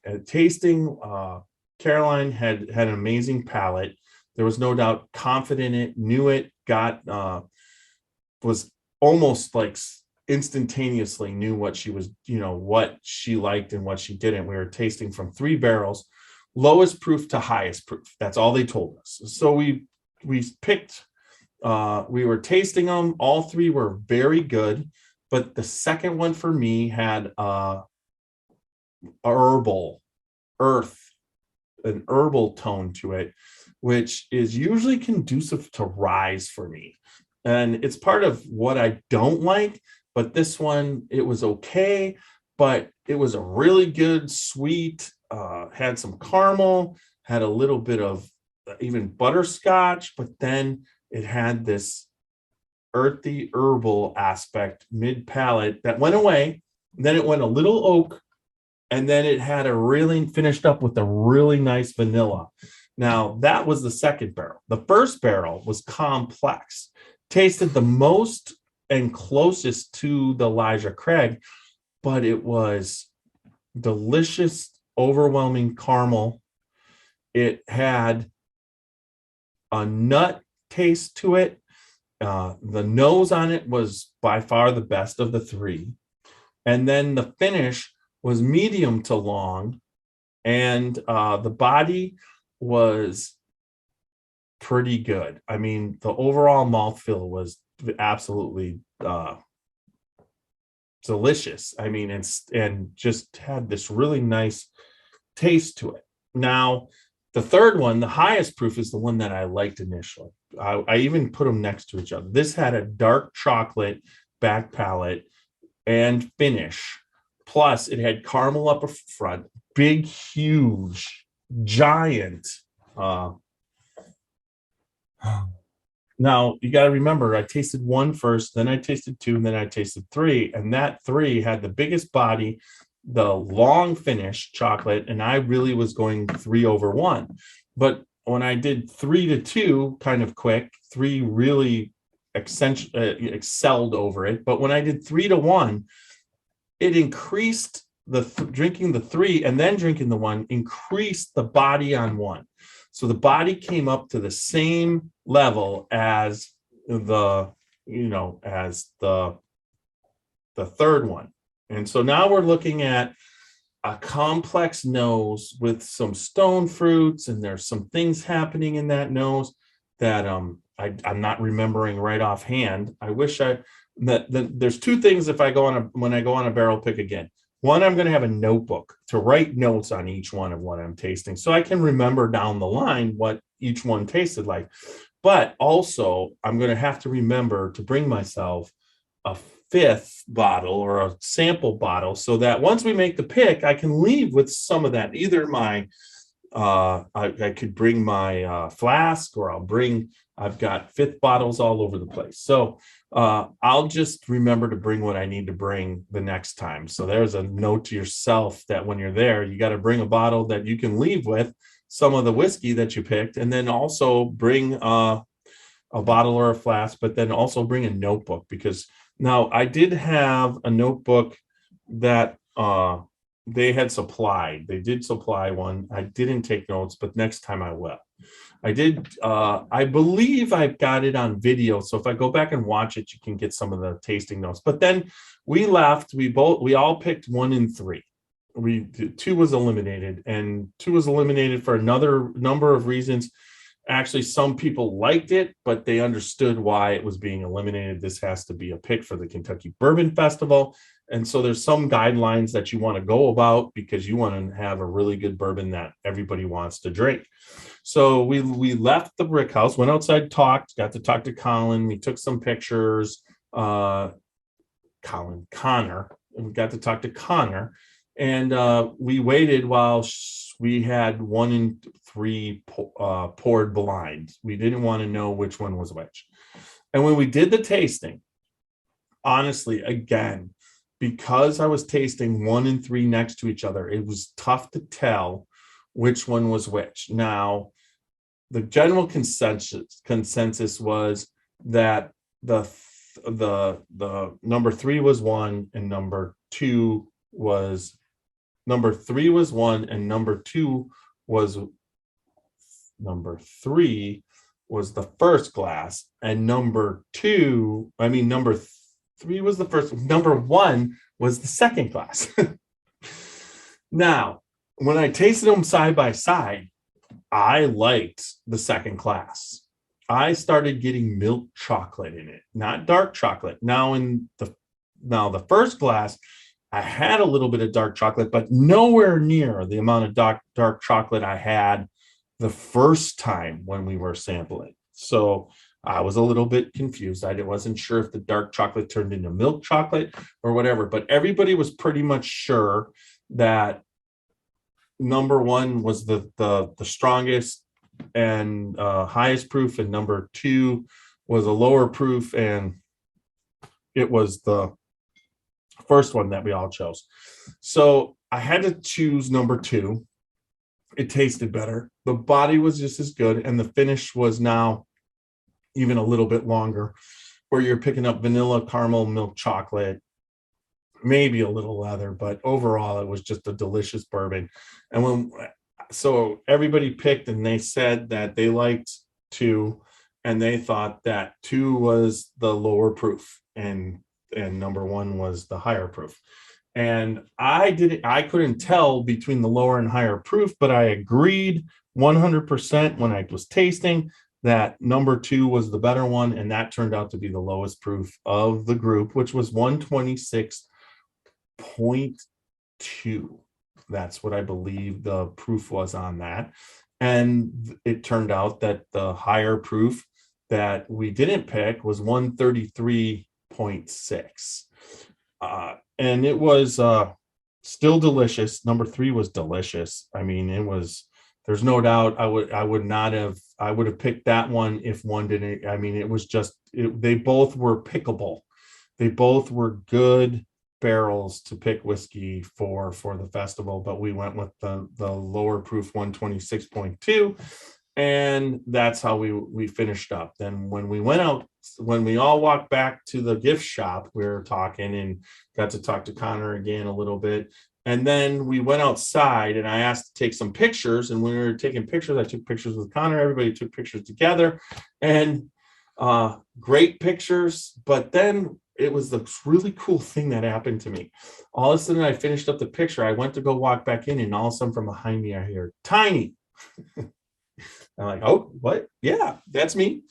Caroline had an amazing palate. There was no doubt, confident in it, knew it, was almost like instantaneously knew what she was, what she liked and what she didn't. We were tasting from 3 barrels, lowest proof to highest proof. That's all they told us. So we picked, we were tasting them. All 3 were very good, but the second one for me had an herbal tone to it, which is usually conducive to rye for me. And it's part of what I don't like. But this one, it was okay, but it was a really good sweet, had some caramel, had a little bit of even butterscotch, but then it had this earthy herbal aspect mid palate that went away. Then it went a little oak, and then it had finished up with a really nice vanilla. Now, that was the second barrel. The first barrel was complex, tasted the most and closest to the Elijah Craig, but it was delicious, overwhelming caramel. It had a nut taste to it. The nose on it was by far the best of the 3. And then the finish was medium to long, and the body was pretty good. I mean, the overall mouthfeel was absolutely delicious. I mean, and just had this really nice taste to it. Now, the third one, the highest proof, is the one that I liked initially. I even put them next to each other. This had a dark chocolate back palate and finish. Plus, it had caramel up front, big, huge, giant. Now, you got to remember, I tasted 1 first, then I tasted 2, and then I tasted 3. And that 3 had the biggest body, the long finish chocolate, and I really was going 3 over 1. But when I did 3 to 2, kind of quick, 3 really excelled over it. But when I did 3 to 1, it increased drinking the 3 and then drinking the 1, increased the body on 1. So the body came up to the same level as the third one. And so now we're looking at a complex nose with some stone fruits, and there's some things happening in that nose that I'm not remembering right offhand. I wish there's 2 things when I go on a barrel pick again. One, I'm going to have a notebook to write notes on each one of what I'm tasting, so I can remember down the line what each one tasted like. But also, I'm going to have to remember to bring myself a fifth bottle or a sample bottle, so that once we make the pick, I can leave with some of that. Either my I could bring my flask, or I've got fifth bottles all over the place. So I'll just remember to bring what I need to bring the next time. So there's a note to yourself that when you're there, you got to bring a bottle that you can leave with some of the whiskey that you picked, and then also bring a bottle or a flask, but then also bring a notebook, because now I did have a notebook that they had supplied. They did supply one. I didn't take notes, but next time I will. I did. I believe I've got it on video. So if I go back and watch it, you can get some of the tasting notes. But then we left. We all picked 1 and 3. 2 was eliminated, and 2 was eliminated for another number of reasons. Actually, some people liked it, but they understood why it was being eliminated. This has to be a pick for the Kentucky Bourbon Festival. And so there's some guidelines that you want to go about, because you want to have a really good bourbon that everybody wants to drink. So we left the brick house, went outside, got to talk to Colin. We took some pictures. Connor. And we got to talk to Connor. And we waited while we had 1 and 3 poured blind. We didn't want to know which one was which. And when we did the tasting, honestly, again, because I was tasting 1 and 3 next to each other, it was tough to tell which one was which. Now, the general consensus was that the number 3 was 1, and number 3 was 1, and number 2 was number 3 was the first glass, and number 3 was the first. Number 1 was the second glass. Now, when I tasted them side by side, I liked the second glass. I started getting milk chocolate in it, not dark chocolate. Now the first glass, I had a little bit of dark chocolate, but nowhere near the amount of dark chocolate I had the first time when we were sampling. So I was a little bit confused. I wasn't sure if the dark chocolate turned into milk chocolate or whatever, but everybody was pretty much sure that number 1 was the strongest and highest proof, and number 2 was a lower proof, and it was the first one that we all chose. So I had to choose number 2. It tasted better. The body was just as good, and the finish was now even a little bit longer, where you're picking up vanilla, caramel, milk chocolate, maybe a little leather, but overall it was just a delicious bourbon. And so everybody picked, and they said that they liked 2, and they thought that 2 was the lower proof, and number 1 was the higher proof. And I couldn't tell between the lower and higher proof, but I agreed 100% when I was tasting that number 2 was the better one, and that turned out to be the lowest proof of the group, which was 126.2. That's what I believe the proof was on that. And it turned out that the higher proof that we didn't pick was 133.6. And it was still delicious. Number 3 was delicious. I mean, there's no doubt I would have picked that one if one didn't. I mean, it was just, they both were pickable. They both were good barrels to pick whiskey for the festival, but we went with the lower proof 126.2, and that's how we finished up. Then when we all walked back to the gift shop, we were talking and got to talk to Connor again a little bit. And then we went outside, and I asked to take some pictures. And when we were taking pictures, I took pictures with Connor. Everybody took pictures together, and great pictures. But then it was the really cool thing that happened to me. All of a sudden, I finished up the picture. I went to go walk back in, and all of a sudden from behind me, I hear, "Tiny." I'm like, "Oh, what? Yeah, that's me."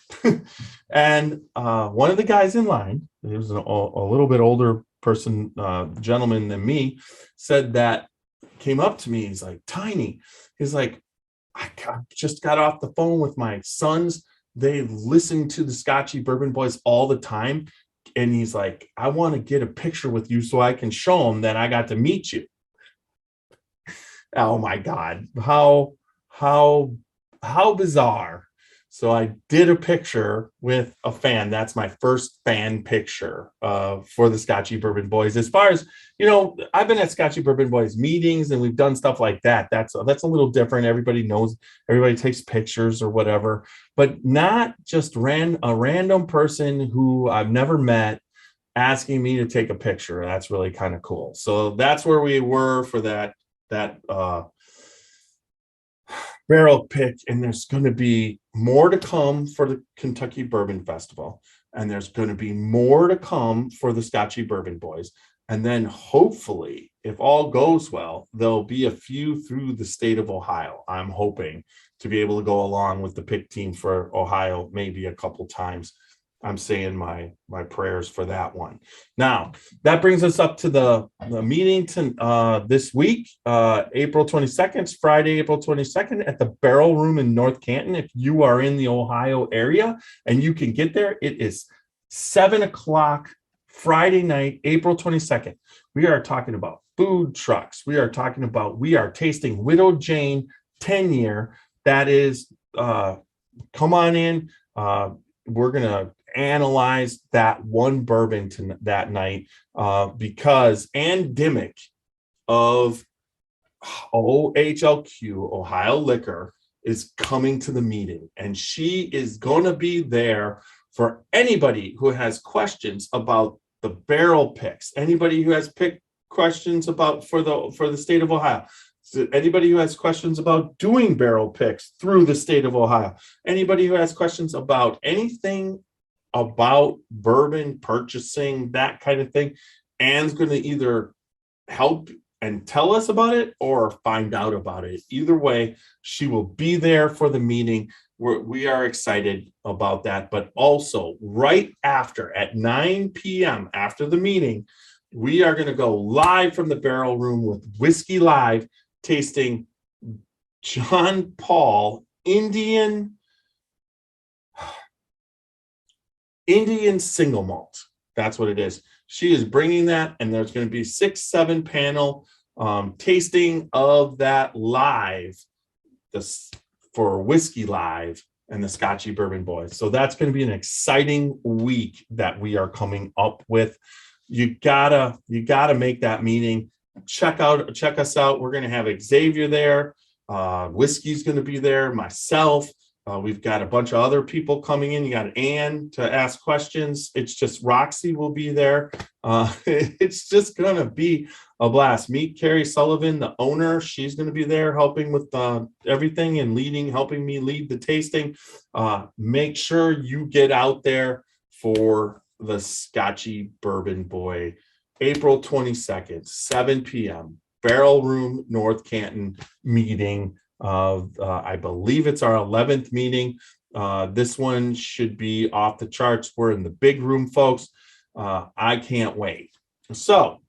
And one of the guys in line, he was a little bit older person, gentleman than me, said that, came up to me. He's like, "Tiny." He's like, I just got off the phone with my sons. They listen to the Scotchy Bourbon Boys all the time. and he's like, I want to get a picture with you so I can show him that I got to meet you. Oh my God, how bizarre. So I did a picture with a fan. That's my first fan picture for the Scotchy Bourbon Boys. As far as, I've been at Scotchy Bourbon Boys meetings and we've done stuff like that. That's a little different. Everybody knows, everybody takes pictures or whatever, but not just a random person who I've never met asking me to take a picture. That's really kind of cool. So that's where we were for that barrel pick, and there's going to be more to come for the Kentucky Bourbon Festival, and there's going to be more to come for the Scotchy Bourbon Boys, and then hopefully, if all goes well, there'll be a few through the state of Ohio. I'm hoping to be able to go along with the pick team for Ohio maybe a couple times. I'm saying my prayers for that one. Now, that brings us up to the meeting this week, April 22nd. It's Friday, April 22nd at the Barrel Room in North Canton. If you are in the Ohio area and you can get there, it is 7 o'clock Friday night, April 22nd. We are talking about food trucks. We are tasting Widow Jane 10-year. That is, come on in. We're going to analyze that one bourbon that night because Ann Dimmick of OHLQ, Ohio Liquor, is coming to the meeting, and she is going to be there for anybody who has questions about the barrel picks, anybody who has pick questions about for the state of Ohio. So anybody who has questions about doing barrel picks through the state of Ohio, anybody who has questions about anything about bourbon purchasing, that kind of thing, Ann's going to either help and tell us about it or find out about it. Either way, she will be there for the meeting. We are excited about that. But also right after, at 9 p.m. after the meeting, we are going to go live from the Barrel Room with Whiskey Live, tasting John Paul Indian single malt. That's what it is. She is bringing that, and there's going to be 6-7 panel tasting of that live for Whiskey Live and the Scotchy Bourbon Boys. So that's going to be an exciting week that we are coming up with. You gotta make that meeting. Check us out. We're going to have Xavier there. Whiskey's going to be there. Myself. We've got a bunch of other people coming in. You got Ann to ask questions. It's just Roxy will be there. It's just going to be a blast. Meet Carrie Sullivan, the owner. She's going to be there helping with everything and helping me lead the tasting. Make sure you get out there for the Scotchy Bourbon Boy, April 22nd, 7 p.m. Barrel Room, North Canton meeting. I believe it's our 11th meeting. This one should be off the charts. We're in the big room, folks. I can't wait. So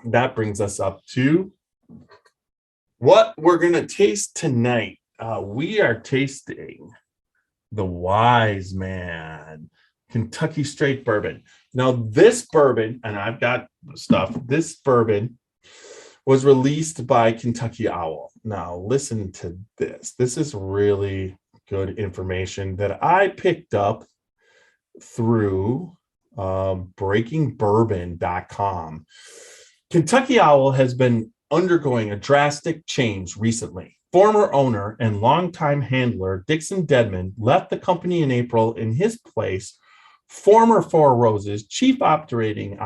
that brings us up to what we're going to taste tonight. We are tasting the Wise Man Kentucky Straight Bourbon. Now, this bourbon, and I've got stuff, this bourbon was released by Kentucky Owl. Now, listen to this. This is really good information that I picked up through breakingbourbon.com. Kentucky Owl has been undergoing a drastic change recently. Former owner and longtime handler Dixon Dedman left the company in April. In his place, former Four Roses chief operating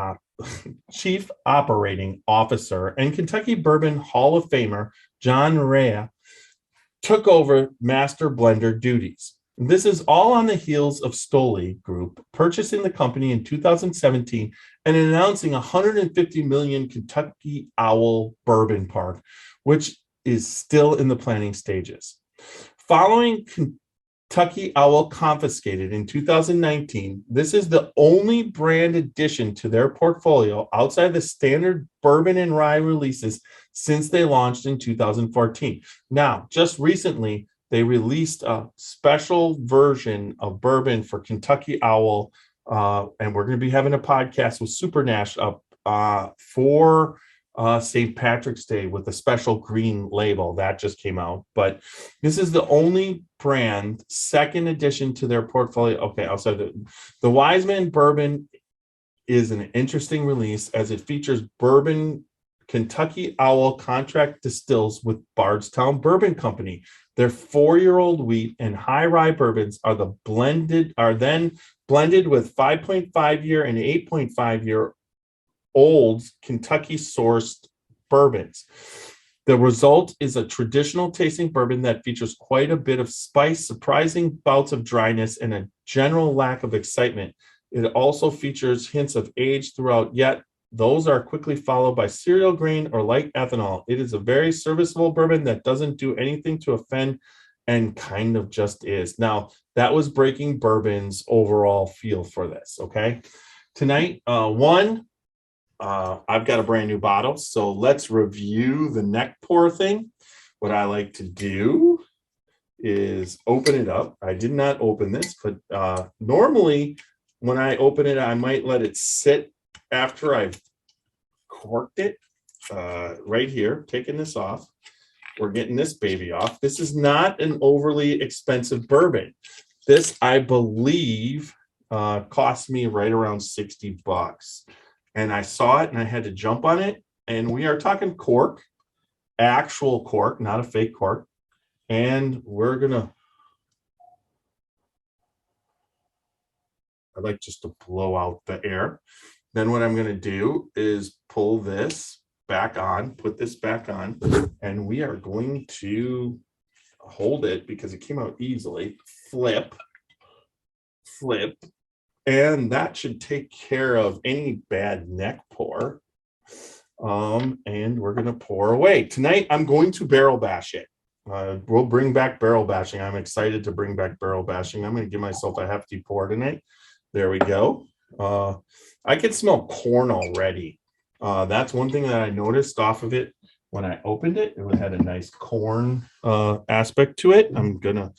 officer and Kentucky Bourbon Hall of Famer John Rea took over master blender duties. This is all on the heels of Stoli Group purchasing the company in 2017 and announcing $150 million Kentucky Owl Bourbon Park, which is still in the planning stages. Following Kentucky Owl confiscated in 2019, this is the only brand addition to their portfolio outside the standard bourbon and rye releases since they launched in 2014. Now, just recently, they released a special version of bourbon for Kentucky Owl And we're going to be having a podcast with Super Nash up for St. Patrick's Day with a special green label that just came out. But this is the only brand, second addition to their portfolio. Okay, outside the Wiseman Bourbon is an interesting release as it features bourbon Kentucky Owl contract distills with Bardstown Bourbon Company. Their 4-year-old wheat and high rye bourbons are then blended with 5.5 year and 8.5 year old Kentucky sourced bourbons. The result is a traditional tasting bourbon that features quite a bit of spice, surprising bouts of dryness, and a general lack of excitement. It also features hints of age throughout, yet those are quickly followed by cereal grain or light ethanol. It is a very serviceable bourbon that doesn't do anything to offend and kind of just is. Now, that was Breaking Bourbon's overall feel for this, okay? Tonight, I've got a brand new bottle, so let's review the neck pour thing. What I like to do is open it up. I did not open this, but normally when I open it, I might let it sit after I've corked it. Right here, taking this off. We're getting this baby off. This is not an overly expensive bourbon. This, I believe, cost me right around $60. And I saw it and I had to jump on it. And we are talking cork, actual cork, not a fake cork. And we're gonna, I like just to blow out the air. Then what I'm gonna do is pull this back on, put this back on, and we are going to hold it because it came out easily. Flip. And that should take care of any bad neck pour. And we're going to pour away. Tonight, I'm going to barrel bash it. We'll bring back barrel bashing. I'm excited to bring back barrel bashing. I'm going to give myself a hefty pour tonight. There we go. I can smell corn already. That's one thing that I noticed off of it when I opened it. It had a nice corn aspect to it. I'm going to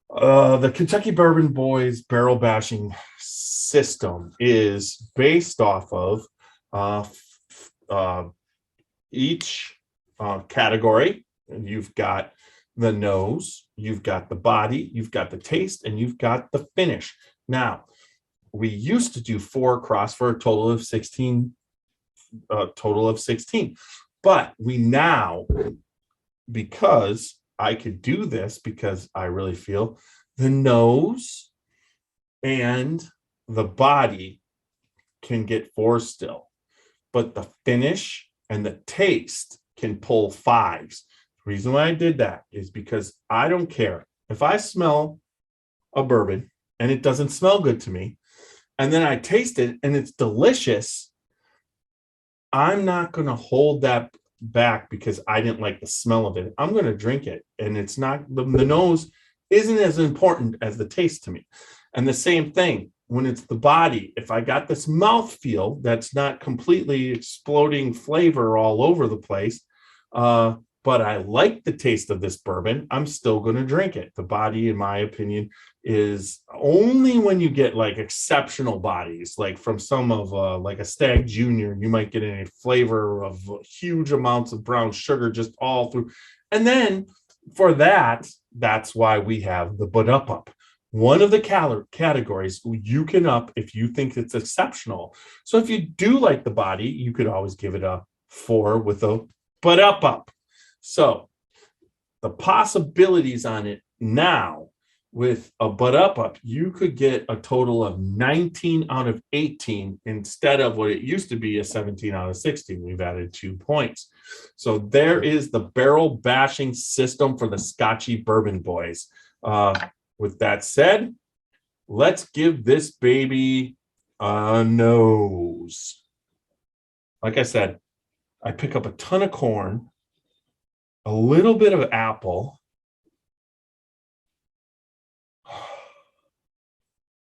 the Kentucky Bourbon Boys barrel bashing system is based off of each category. And you've got the nose, you've got the body, you've got the taste, and you've got the finish. Now, we used to do 4 across for a total of 16. But we now, because I could do this, because I really feel the nose and the body can get 4 still, but the finish and the taste can pull 5s. The reason why I did that is because I don't care if I smell a bourbon and it doesn't smell good to me, and then I taste it and it's delicious. I'm not going to hold that back because I didn't like the smell of it. I'm going to drink it, and it's not the nose isn't as important as the taste to me. And the same thing when it's the body. If I got this mouthfeel that's not completely exploding flavor all over the place, but I like the taste of this bourbon, I'm still going to drink it. The body, in my opinion, is only when you get like exceptional bodies, like from some of like a Stag Junior, you might get a flavor of huge amounts of brown sugar just all through. And then for that, that's why we have the But Up. One of the categories you can up if you think it's exceptional. So if you do like the body, you could always give it a 4 with a But Up. So the possibilities on it now with a But Up, you could get a total of 19 out of 18 instead of what it used to be a 17 out of 16. We've added 2 points. So there is the barrel bashing system for the Scotchy Bourbon Boys. With that said, let's give this baby a nose. Like I said, I pick up a ton of corn, a little bit of apple.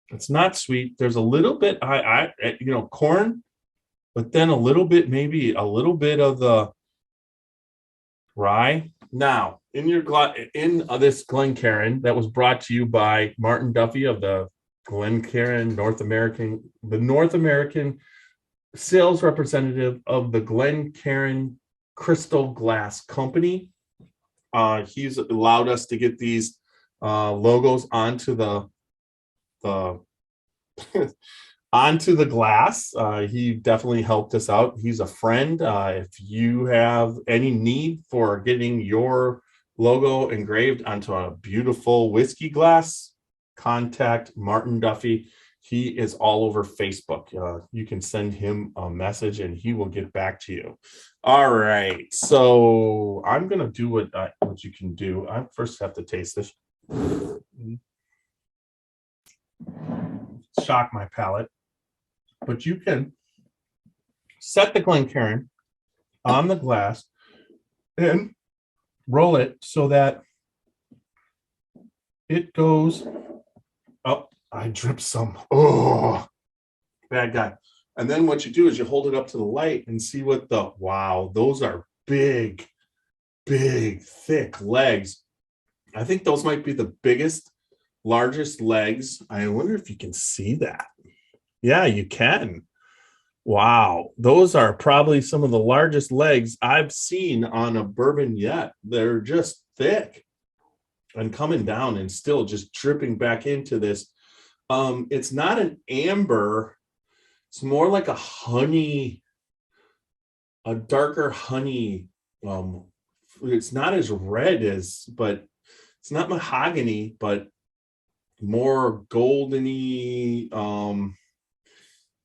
It's not sweet. There's a little bit, corn, but then a little bit, maybe a little bit of the rye. Now, in this Glencairn that was brought to you by Martin Duffy of the Glencairn, the North American sales representative of the Glencairn Crystal Glass Company. He's allowed us to get these logos onto the onto the glass. He definitely helped us out. He's a friend. If you have any need for getting your logo engraved onto a beautiful whiskey glass, contact Martin Duffy. He is all over Facebook. You can send him a message and he will get back to you. All right. So I'm going to do what you can do. I first have to taste this. Shock my palate. But you can set the Glencairn on the glass and roll it so that it goes up. I dripped some. Oh, bad guy. And then what you do is you hold it up to the light and see what wow, those are big, thick legs. I think those might be the largest legs. I wonder if you can see that. Yeah, you can. Wow. Those are probably some of the largest legs I've seen on a bourbon yet. They're just thick and coming down and still just dripping back into this. It's not an amber. It's more like a darker honey. It's not as red but it's not mahogany, but more goldeny.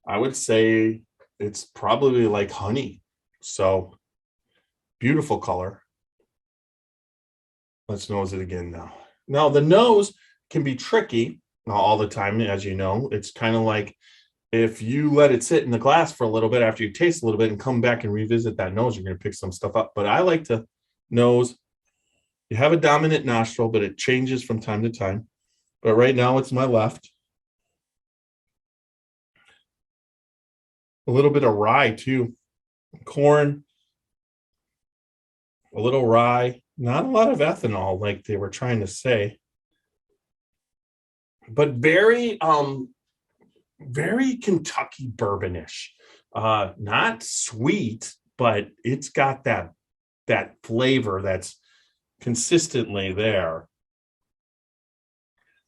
I would say it's probably like honey. So beautiful color. Let's nose it again now. Now the nose can be tricky all the time, as you know. It's kind of like if you let it sit in the glass for a little bit after you taste a little bit and come back and revisit that nose, you're going to pick some stuff up. But I like to nose. You have a dominant nostril, but it changes from time to time. But right now it's my left. A little bit of rye too. Corn, a little rye, not a lot of ethanol like they were trying to say. But very Kentucky bourbonish. Not sweet, but it's got that flavor that's consistently there.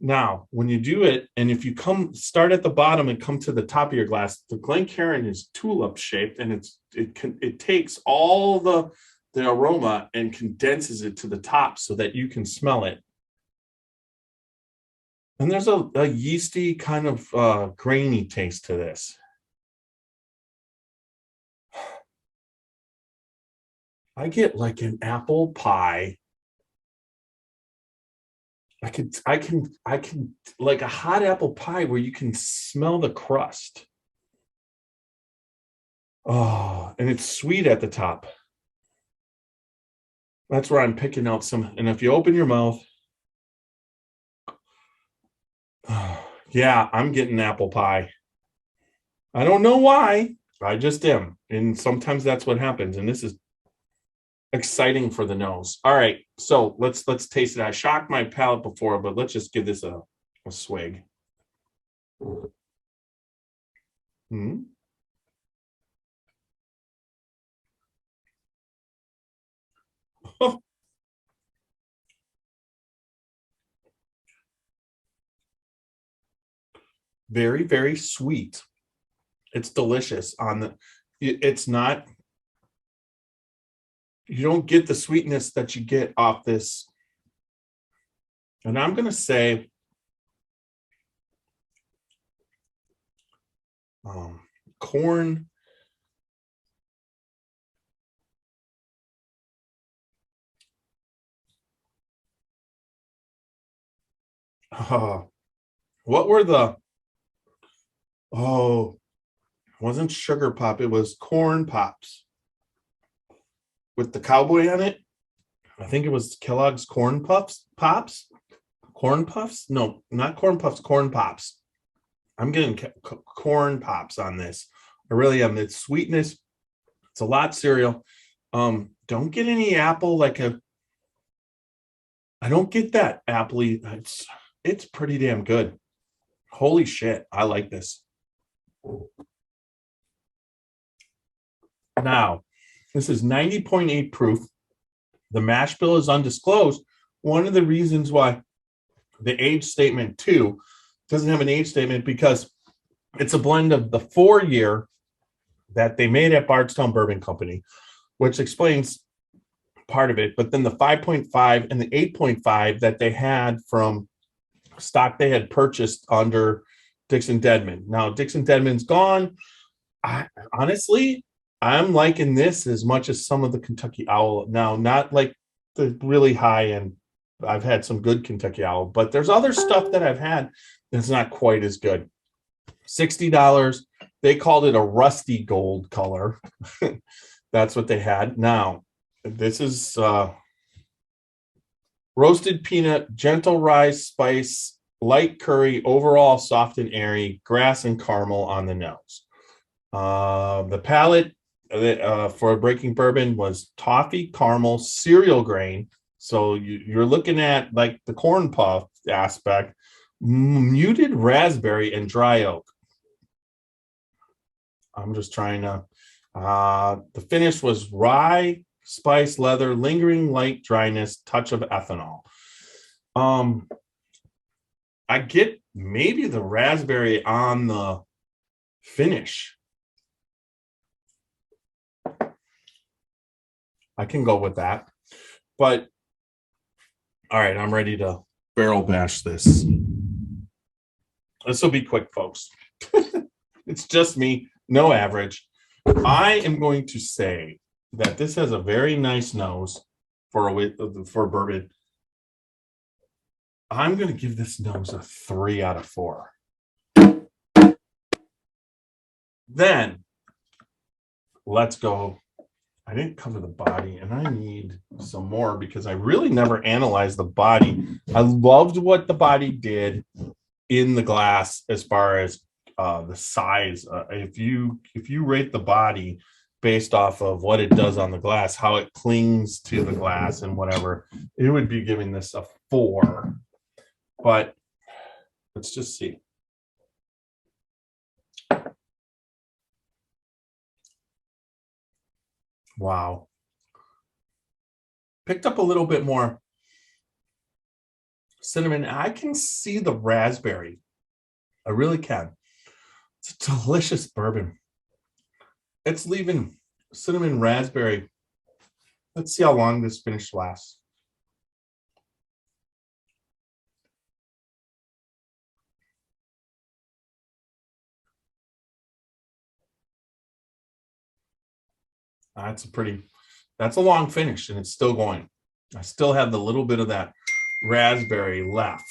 Now, when you do it, and if you start at the bottom and come to the top of your glass, the Glencairn is tulip shaped, and it takes all the aroma and condenses it to the top so that you can smell it. And there's a yeasty kind of grainy taste to this. I get like an apple pie. I can like a hot apple pie where you can smell the crust. Oh, and it's sweet at the top. That's where I'm picking out some. And if you open your mouth, yeah, I'm getting apple pie. I don't know why. I just am. And sometimes that's what happens. And this is exciting for the nose. All right, so let's taste it. I shocked my palate before, but let's just give this a swig. Very, very sweet. It's delicious. It's not. You don't get the sweetness that you get off this. And I'm going to say corn. What were the, it wasn't sugar pop. It was corn pops. With the cowboy on it. I think it was Kellogg's Corn Puffs. Corn Puffs? No, not Corn Puffs, Corn Pops. I'm getting Corn Pops on this. I really am. It's sweetness. It's a lot cereal. Don't get any apple I don't get that appley. It's pretty damn good. Holy shit, I like this. Now, this is 90.8 proof. The mash bill is undisclosed. One of the reasons why the age statement 2 doesn't have an age statement, because it's a blend of the 4-year that they made at Bardstown Bourbon Company, which explains part of it. But then the 5.5 and the 8.5 that they had from stock they had purchased under Dixon Dedman. Now, Dixon Dedman's gone. Honestly, I'm liking this as much as some of the Kentucky Owl. Now, not like the really high end. I've had some good Kentucky Owl, but there's other stuff that I've had that's not quite as good. $60. They called it a rusty gold color. That's what they had. Now, this is roasted peanut, gentle rye spice, light curry, overall soft and airy, grass and caramel on the nose. The palate for a breaking bourbon was toffee, caramel, cereal grain. So you're looking at like the corn puff aspect, muted raspberry and dry oak. I'm just trying to, the finish was rye, spice, leather, lingering light dryness, touch of ethanol. I get maybe the raspberry on the finish. I can go with that. But all right, I'm ready to barrel bash this. This will be quick, folks. It's just me, no average. I am going to say that this has a very nice nose for bourbon. I'm going to give this nose a 3 out of 4. Then let's go. I didn't cover the body, and I need some more because I really never analyzed the body. I loved what the body did in the glass as far as the size. If you rate the body based off of what it does on the glass, how it clings to the glass and whatever, it would be giving this a 4. But let's just see. Wow. Picked up a little bit more cinnamon. I can see the raspberry. I really can. It's a delicious bourbon. It's leaving cinnamon raspberry. Let's see how long this finish lasts. That's a long finish, and it's still going. I still have the little bit of that raspberry left.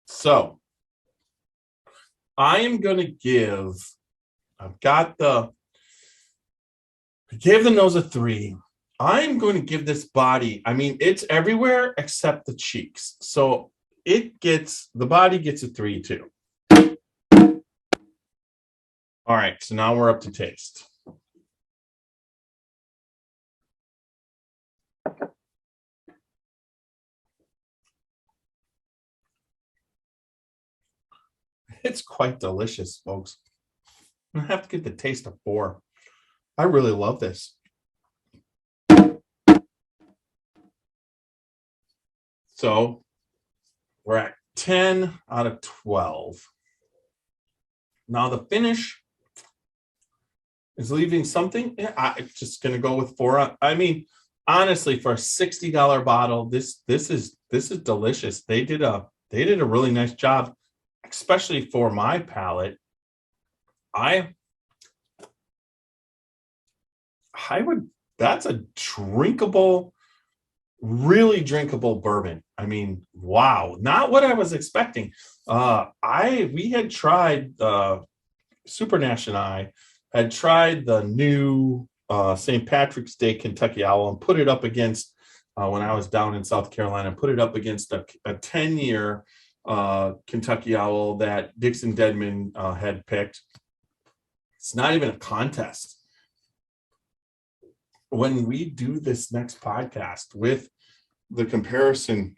So I am going to give, I gave the nose a 3. I'm going to give this body, I mean, it's everywhere except the cheeks. So the body gets a 3 too. All right, so now we're up to taste. It's quite delicious, folks. I have to get the taste of 4. I really love this. So we're at 10 out of 12. Now the finish is leaving something. I'm just going to go with 4. I mean, honestly, for a $60 bottle, this is delicious. They did a really nice job, especially for my palate. That's a drinkable, really drinkable bourbon. I mean, wow, not what I was expecting. We had tried, Super Nash and I had tried the new St. Patrick's Day Kentucky Owl and put it up against, when I was down in South Carolina, put it up against a 10-year Kentucky Owl that Dixon Dedman had picked. It's not even a contest. When we do this next podcast with the comparison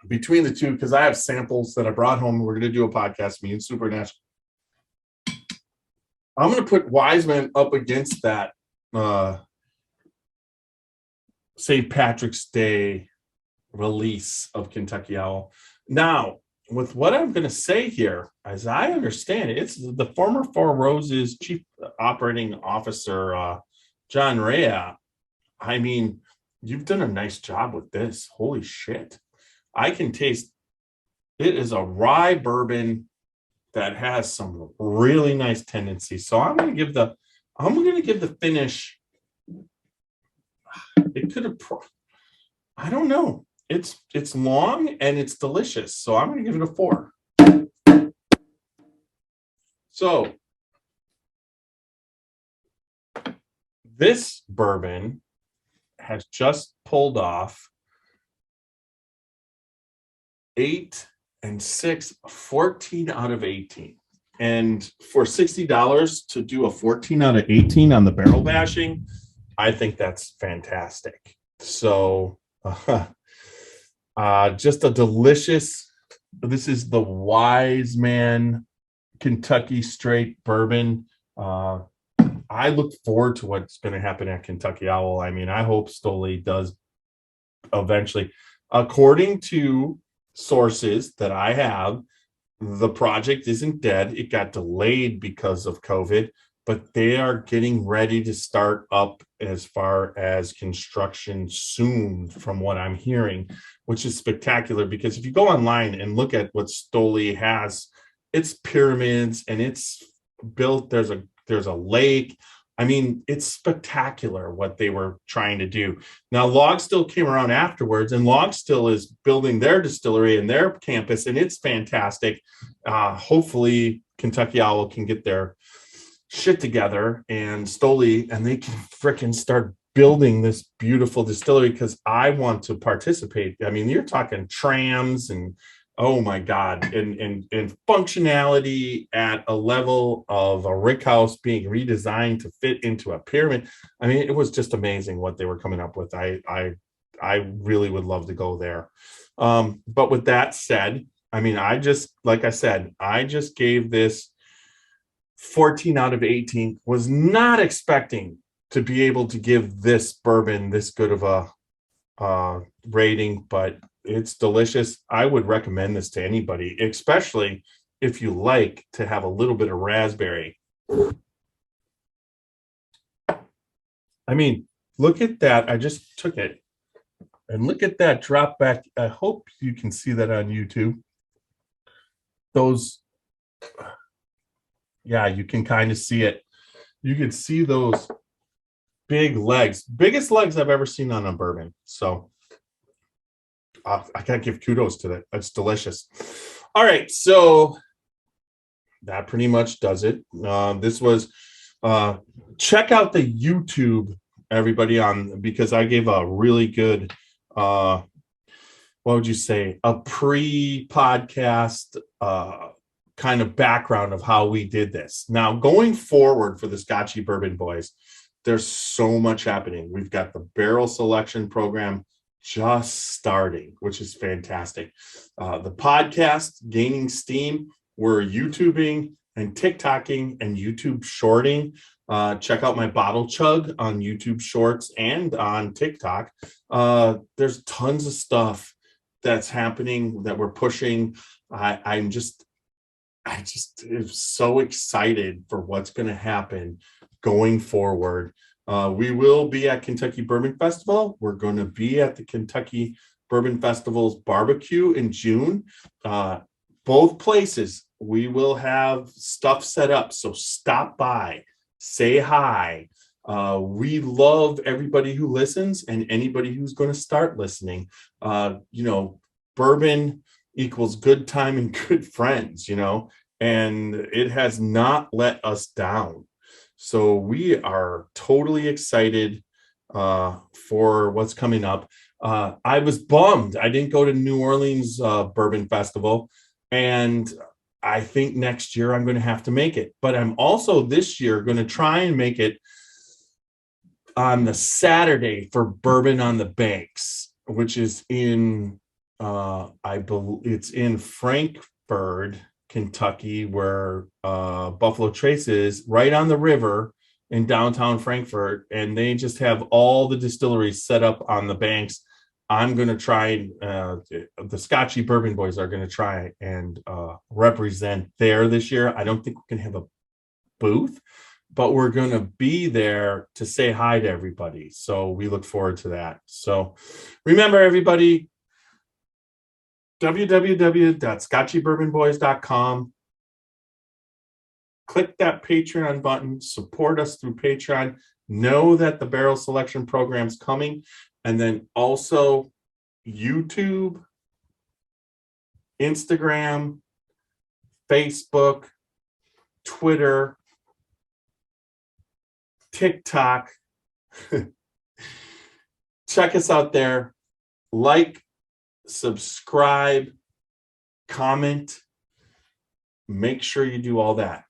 between the two, because I have samples that I brought home. We're going to do a podcast, me and Supernatural. I'm going to put Wiseman up against that St. Patrick's Day release of Kentucky Owl. Now, with what I'm going to say here, as I understand it, it's the former Four Roses Chief Operating Officer, John Rea. I mean, you've done a nice job with this. Holy shit. I can taste it is a rye bourbon that has some really nice tendencies. So I'm going to give the finish. It could have, I don't know. It's long and it's delicious. So I'm going to give it a 4. So this bourbon has just pulled off 8 and 6, 14 out of 18. And for $60 to do a 14 out of 18 on the barrel bashing, I think that's fantastic. So just a delicious, this is the Wise Man Kentucky Straight Bourbon. I look forward to what's going to happen at Kentucky Owl. I mean, I hope Stoli does eventually. According to sources that I have, the project isn't dead. It got delayed because of COVID, but they are getting ready to start up as far as construction soon, from what I'm hearing, which is spectacular. Because if you go online and look at what Stoli has, it's pyramids and it's built. There's a lake. I mean, it's spectacular what they were trying to do. Now, Log Still came around afterwards, and Log Still is building their distillery and their campus, and it's fantastic. Hopefully, Kentucky Owl can get their shit together and Stoli, and they can frickin' start building this beautiful distillery, because I want to participate. I mean, you're talking trams and oh my God, and functionality at a level of a rick house being redesigned to fit into a pyramid. I mean, it was just amazing what they were coming up with. I really would love to go there. But with that said, I mean, like I said, I just gave this 14 out of 18. Was not expecting to be able to give this bourbon this good of a rating, but it's delicious. I would recommend this to anybody, especially if you like to have a little bit of raspberry. I mean, look at that. I just took it. And look at that drop back. I hope you can see that on YouTube. Yeah, you can kind of see it. You can see those big legs. Biggest legs I've ever seen on a bourbon. So I gotta give kudos to that. That's delicious. All right, so that pretty much does it. This was check out the YouTube, everybody, because I gave a really good what would you say, a pre-podcast kind of background of how we did this. Now, going forward for the Scotchy Bourbon Boys, there's so much happening. We've got the barrel selection program just starting, which is fantastic. The podcast gaining steam. We're YouTubing and TikToking and YouTube shorting. Check out my bottle chug on YouTube Shorts and on TikTok. There's tons of stuff that's happening that we're pushing. I'm just am so excited for what's going to happen going forward. We will be at Kentucky Bourbon Festival. We're going to be at the Kentucky Bourbon Festival's barbecue in June. Both places, we will have stuff set up. So stop by, say hi. We love everybody who listens and anybody who's going to start listening. Bourbon equals good time and good friends, and it has not let us down. So we are totally excited for what's coming up. I was bummed I didn't go to New Orleans Bourbon Festival, and I think next year I'm going to have to make it. But I'm also this year going to try and make it on the Saturday for Bourbon on the Banks, which is in I believe it's in Frankfort, Kentucky, where Buffalo Trace is, right on the river in downtown Frankfort, and they just have all the distilleries set up on the banks. I'm going to try, the Scotchy Bourbon Boys are going to try and represent there this year. I don't think we can have a booth, but we're going to be there to say hi to everybody. So we look forward to that. So remember, everybody, www.scotchybourbonboys.com. Click that Patreon button, support us through Patreon. Know that the barrel selection program is coming. And then also YouTube, Instagram, Facebook, Twitter, TikTok. Check us out there. Like, subscribe, comment. Make sure you do all that.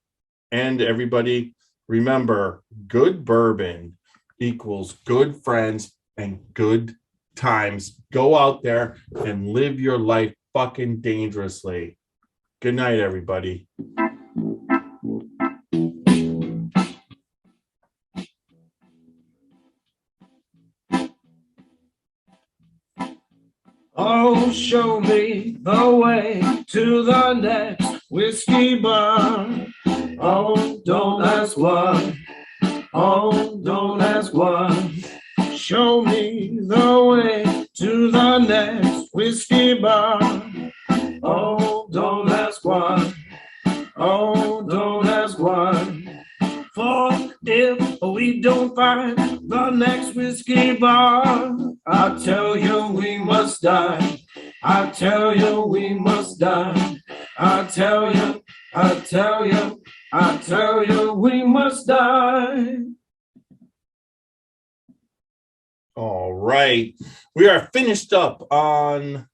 And everybody, remember, good bourbon equals good friends and good times. Go out there and live your life fucking dangerously. Good night, everybody. Oh, show me the way to the next whiskey bar. Oh, don't ask why. Oh, don't ask why. Show me the way to the next whiskey bar. Oh, don't ask why. Oh, don't ask why. For if we don't find the next whiskey bar, I tell you we must die. I tell you we must die. I tell you, I tell you, I tell you we must die. All right. We are finished up on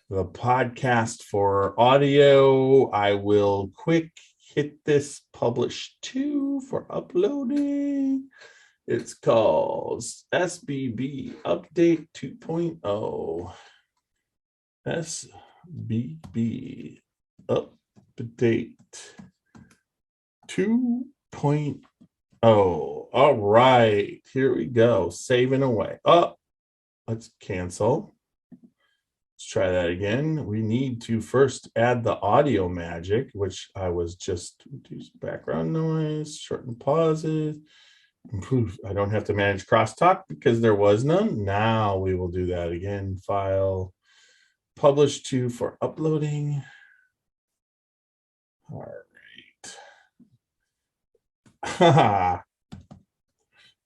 the podcast for audio. I will quick hit this publish to for uploading. It's called SBB Update 2.0. SBB Update 2.0. All right, here we go. Saving away. Oh, let's cancel. Let's try that again. We need to first add the audio magic, which I was just reduce background noise, shorten pauses, improve. I don't have to manage crosstalk because there was none. Now we will do that again. File, publish to for uploading. All right.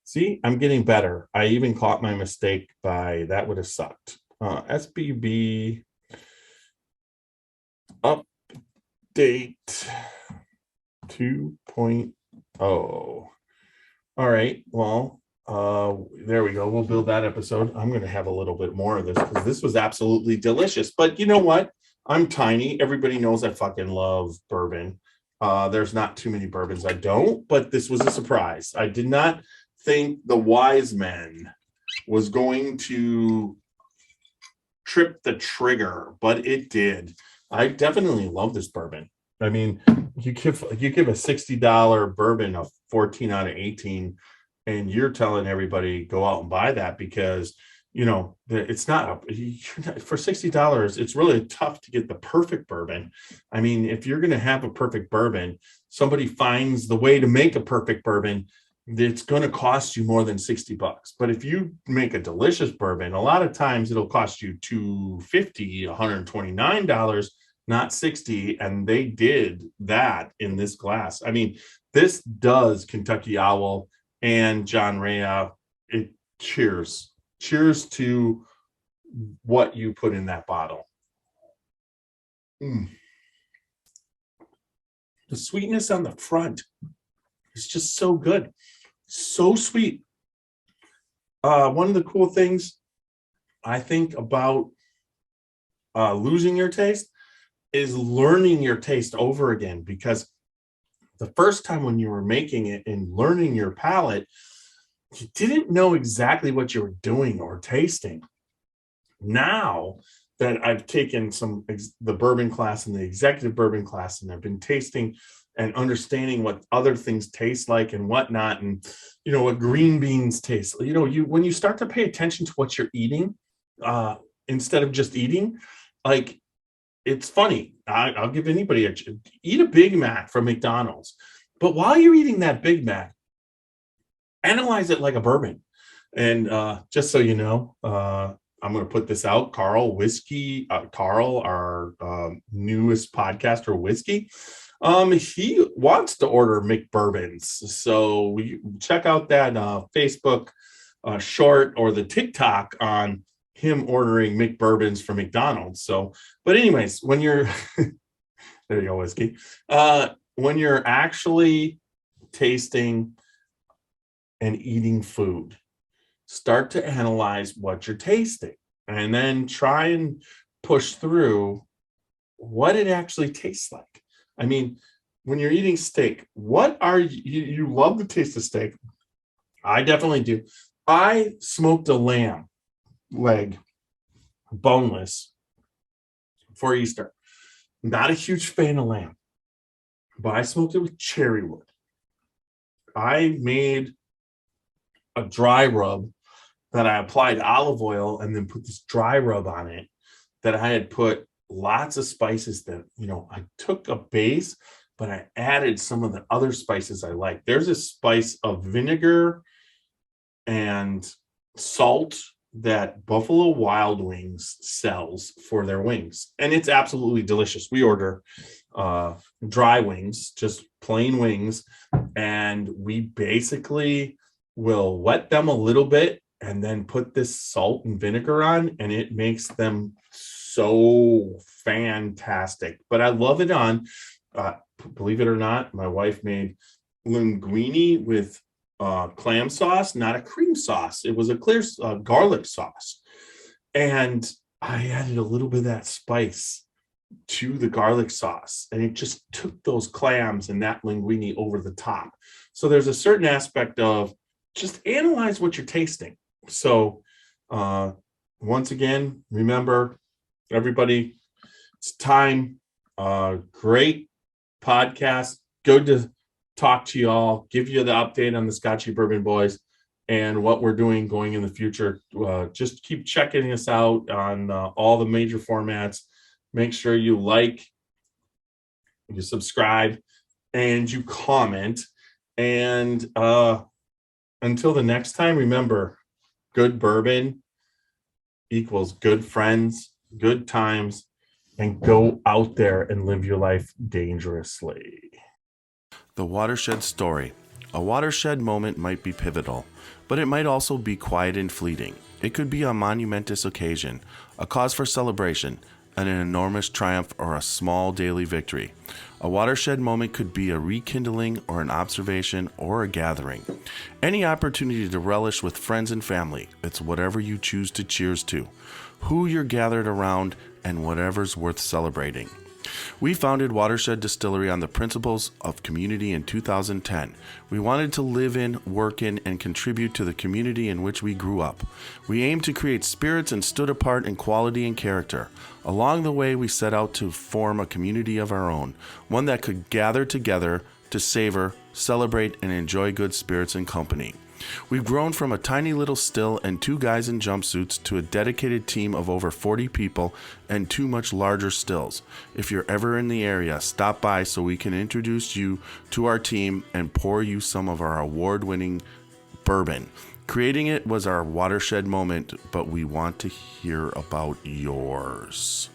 See, I'm getting better. I even caught my mistake by that would have sucked. SBB update 2.0. All right. Well, there we go. We'll build that episode. I'm going to have a little bit more of this because this was absolutely delicious. But you know what? I'm tiny. Everybody knows I fucking love bourbon. There's not too many bourbons I don't, but this was a surprise. I did not think the Wiseman was going to trip the trigger, but it did. I definitely love this bourbon. I mean, you give a $60 bourbon a 14 out of 18, and you're telling everybody go out and buy that because you know it's not for $60. It's really tough to get the perfect bourbon. I mean, if you're going to have a perfect bourbon, somebody finds the way to make a perfect bourbon. It's going to cost you more than $60. But if you make a delicious bourbon, a lot of times it'll cost you $250, $129, not $60. And they did that in this glass. I mean, this does Kentucky Owl and John Rea. Cheers to what you put in that bottle. The sweetness on the front is just so good. So sweet. One of the cool things I think about losing your taste is learning your taste over again, because the first time when you were making it and learning your palate, you didn't know exactly what you were doing or tasting. Now that I've taken the bourbon class and the executive bourbon class, and I've been tasting and understanding what other things taste like and whatnot, and what green beans taste. When you start to pay attention to what you're eating, instead of just eating, like, it's funny. I'll give anybody eat a Big Mac from McDonald's, but while you're eating that Big Mac, analyze it like a bourbon. And just so you know, I'm going to put this out. Carl, our newest podcaster, Whiskey, he wants to order McBourbons. So we check out that Facebook short or the TikTok on him ordering McBourbons from McDonald's. So, but anyways, when you're there you go, Whiskey. When you're actually tasting and eating food, start to analyze what you're tasting, and then try and push through what it actually tastes like. I mean, when you're eating steak, what are you love the taste of steak? I definitely do. I smoked a lamb leg, boneless, for Easter. Not a huge fan of lamb, but I smoked it with cherry wood. I made a dry rub that I applied olive oil and then put this dry rub on it that I had put lots of spices that, I took a base, but I added some of the other spices I like. There's a spice of vinegar and salt that Buffalo Wild Wings sells for their wings, and it's absolutely delicious. We order dry wings, just plain wings, and we basically will wet them a little bit and then put this salt and vinegar on, and it makes them so fantastic. But I love it on, believe it or not, my wife made linguine with clam sauce, not a cream sauce. It was a clear garlic sauce. And I added a little bit of that spice to the garlic sauce, and it just took those clams and that linguine over the top. So there's a certain aspect of just analyze what you're tasting. So once again, remember, everybody, it's time. Great podcast. Good to talk to you all, give you the update on the Scotchy Bourbon Boys and what we're doing going in the future. Just keep checking us out on all the major formats. Make sure you like, you subscribe, and you comment. And until the next time, remember, good bourbon equals good friends, good times, and go out there and live your life dangerously. The Watershed Story. A watershed moment might be pivotal, but it might also be quiet and fleeting. It could be a monumentous occasion, a cause for celebration, an enormous triumph, or a small daily victory. A watershed moment could be a rekindling or an observation or a gathering. Any opportunity to relish with friends and family. It's whatever you choose to cheers to, who you're gathered around, and whatever's worth celebrating. We founded Watershed Distillery on the principles of community in 2010. We wanted to live in, work in, and contribute to the community in which we grew up. We aimed to create spirits and stood apart in quality and character. Along the way, we set out to form a community of our own, one that could gather together to savor, celebrate, and enjoy good spirits and company. We've grown from a tiny little still and 2 guys in jumpsuits to a dedicated team of over 40 people and 2 much larger stills. If you're ever in the area, stop by so we can introduce you to our team and pour you some of our award-winning bourbon. Creating it was our watershed moment, but we want to hear about yours.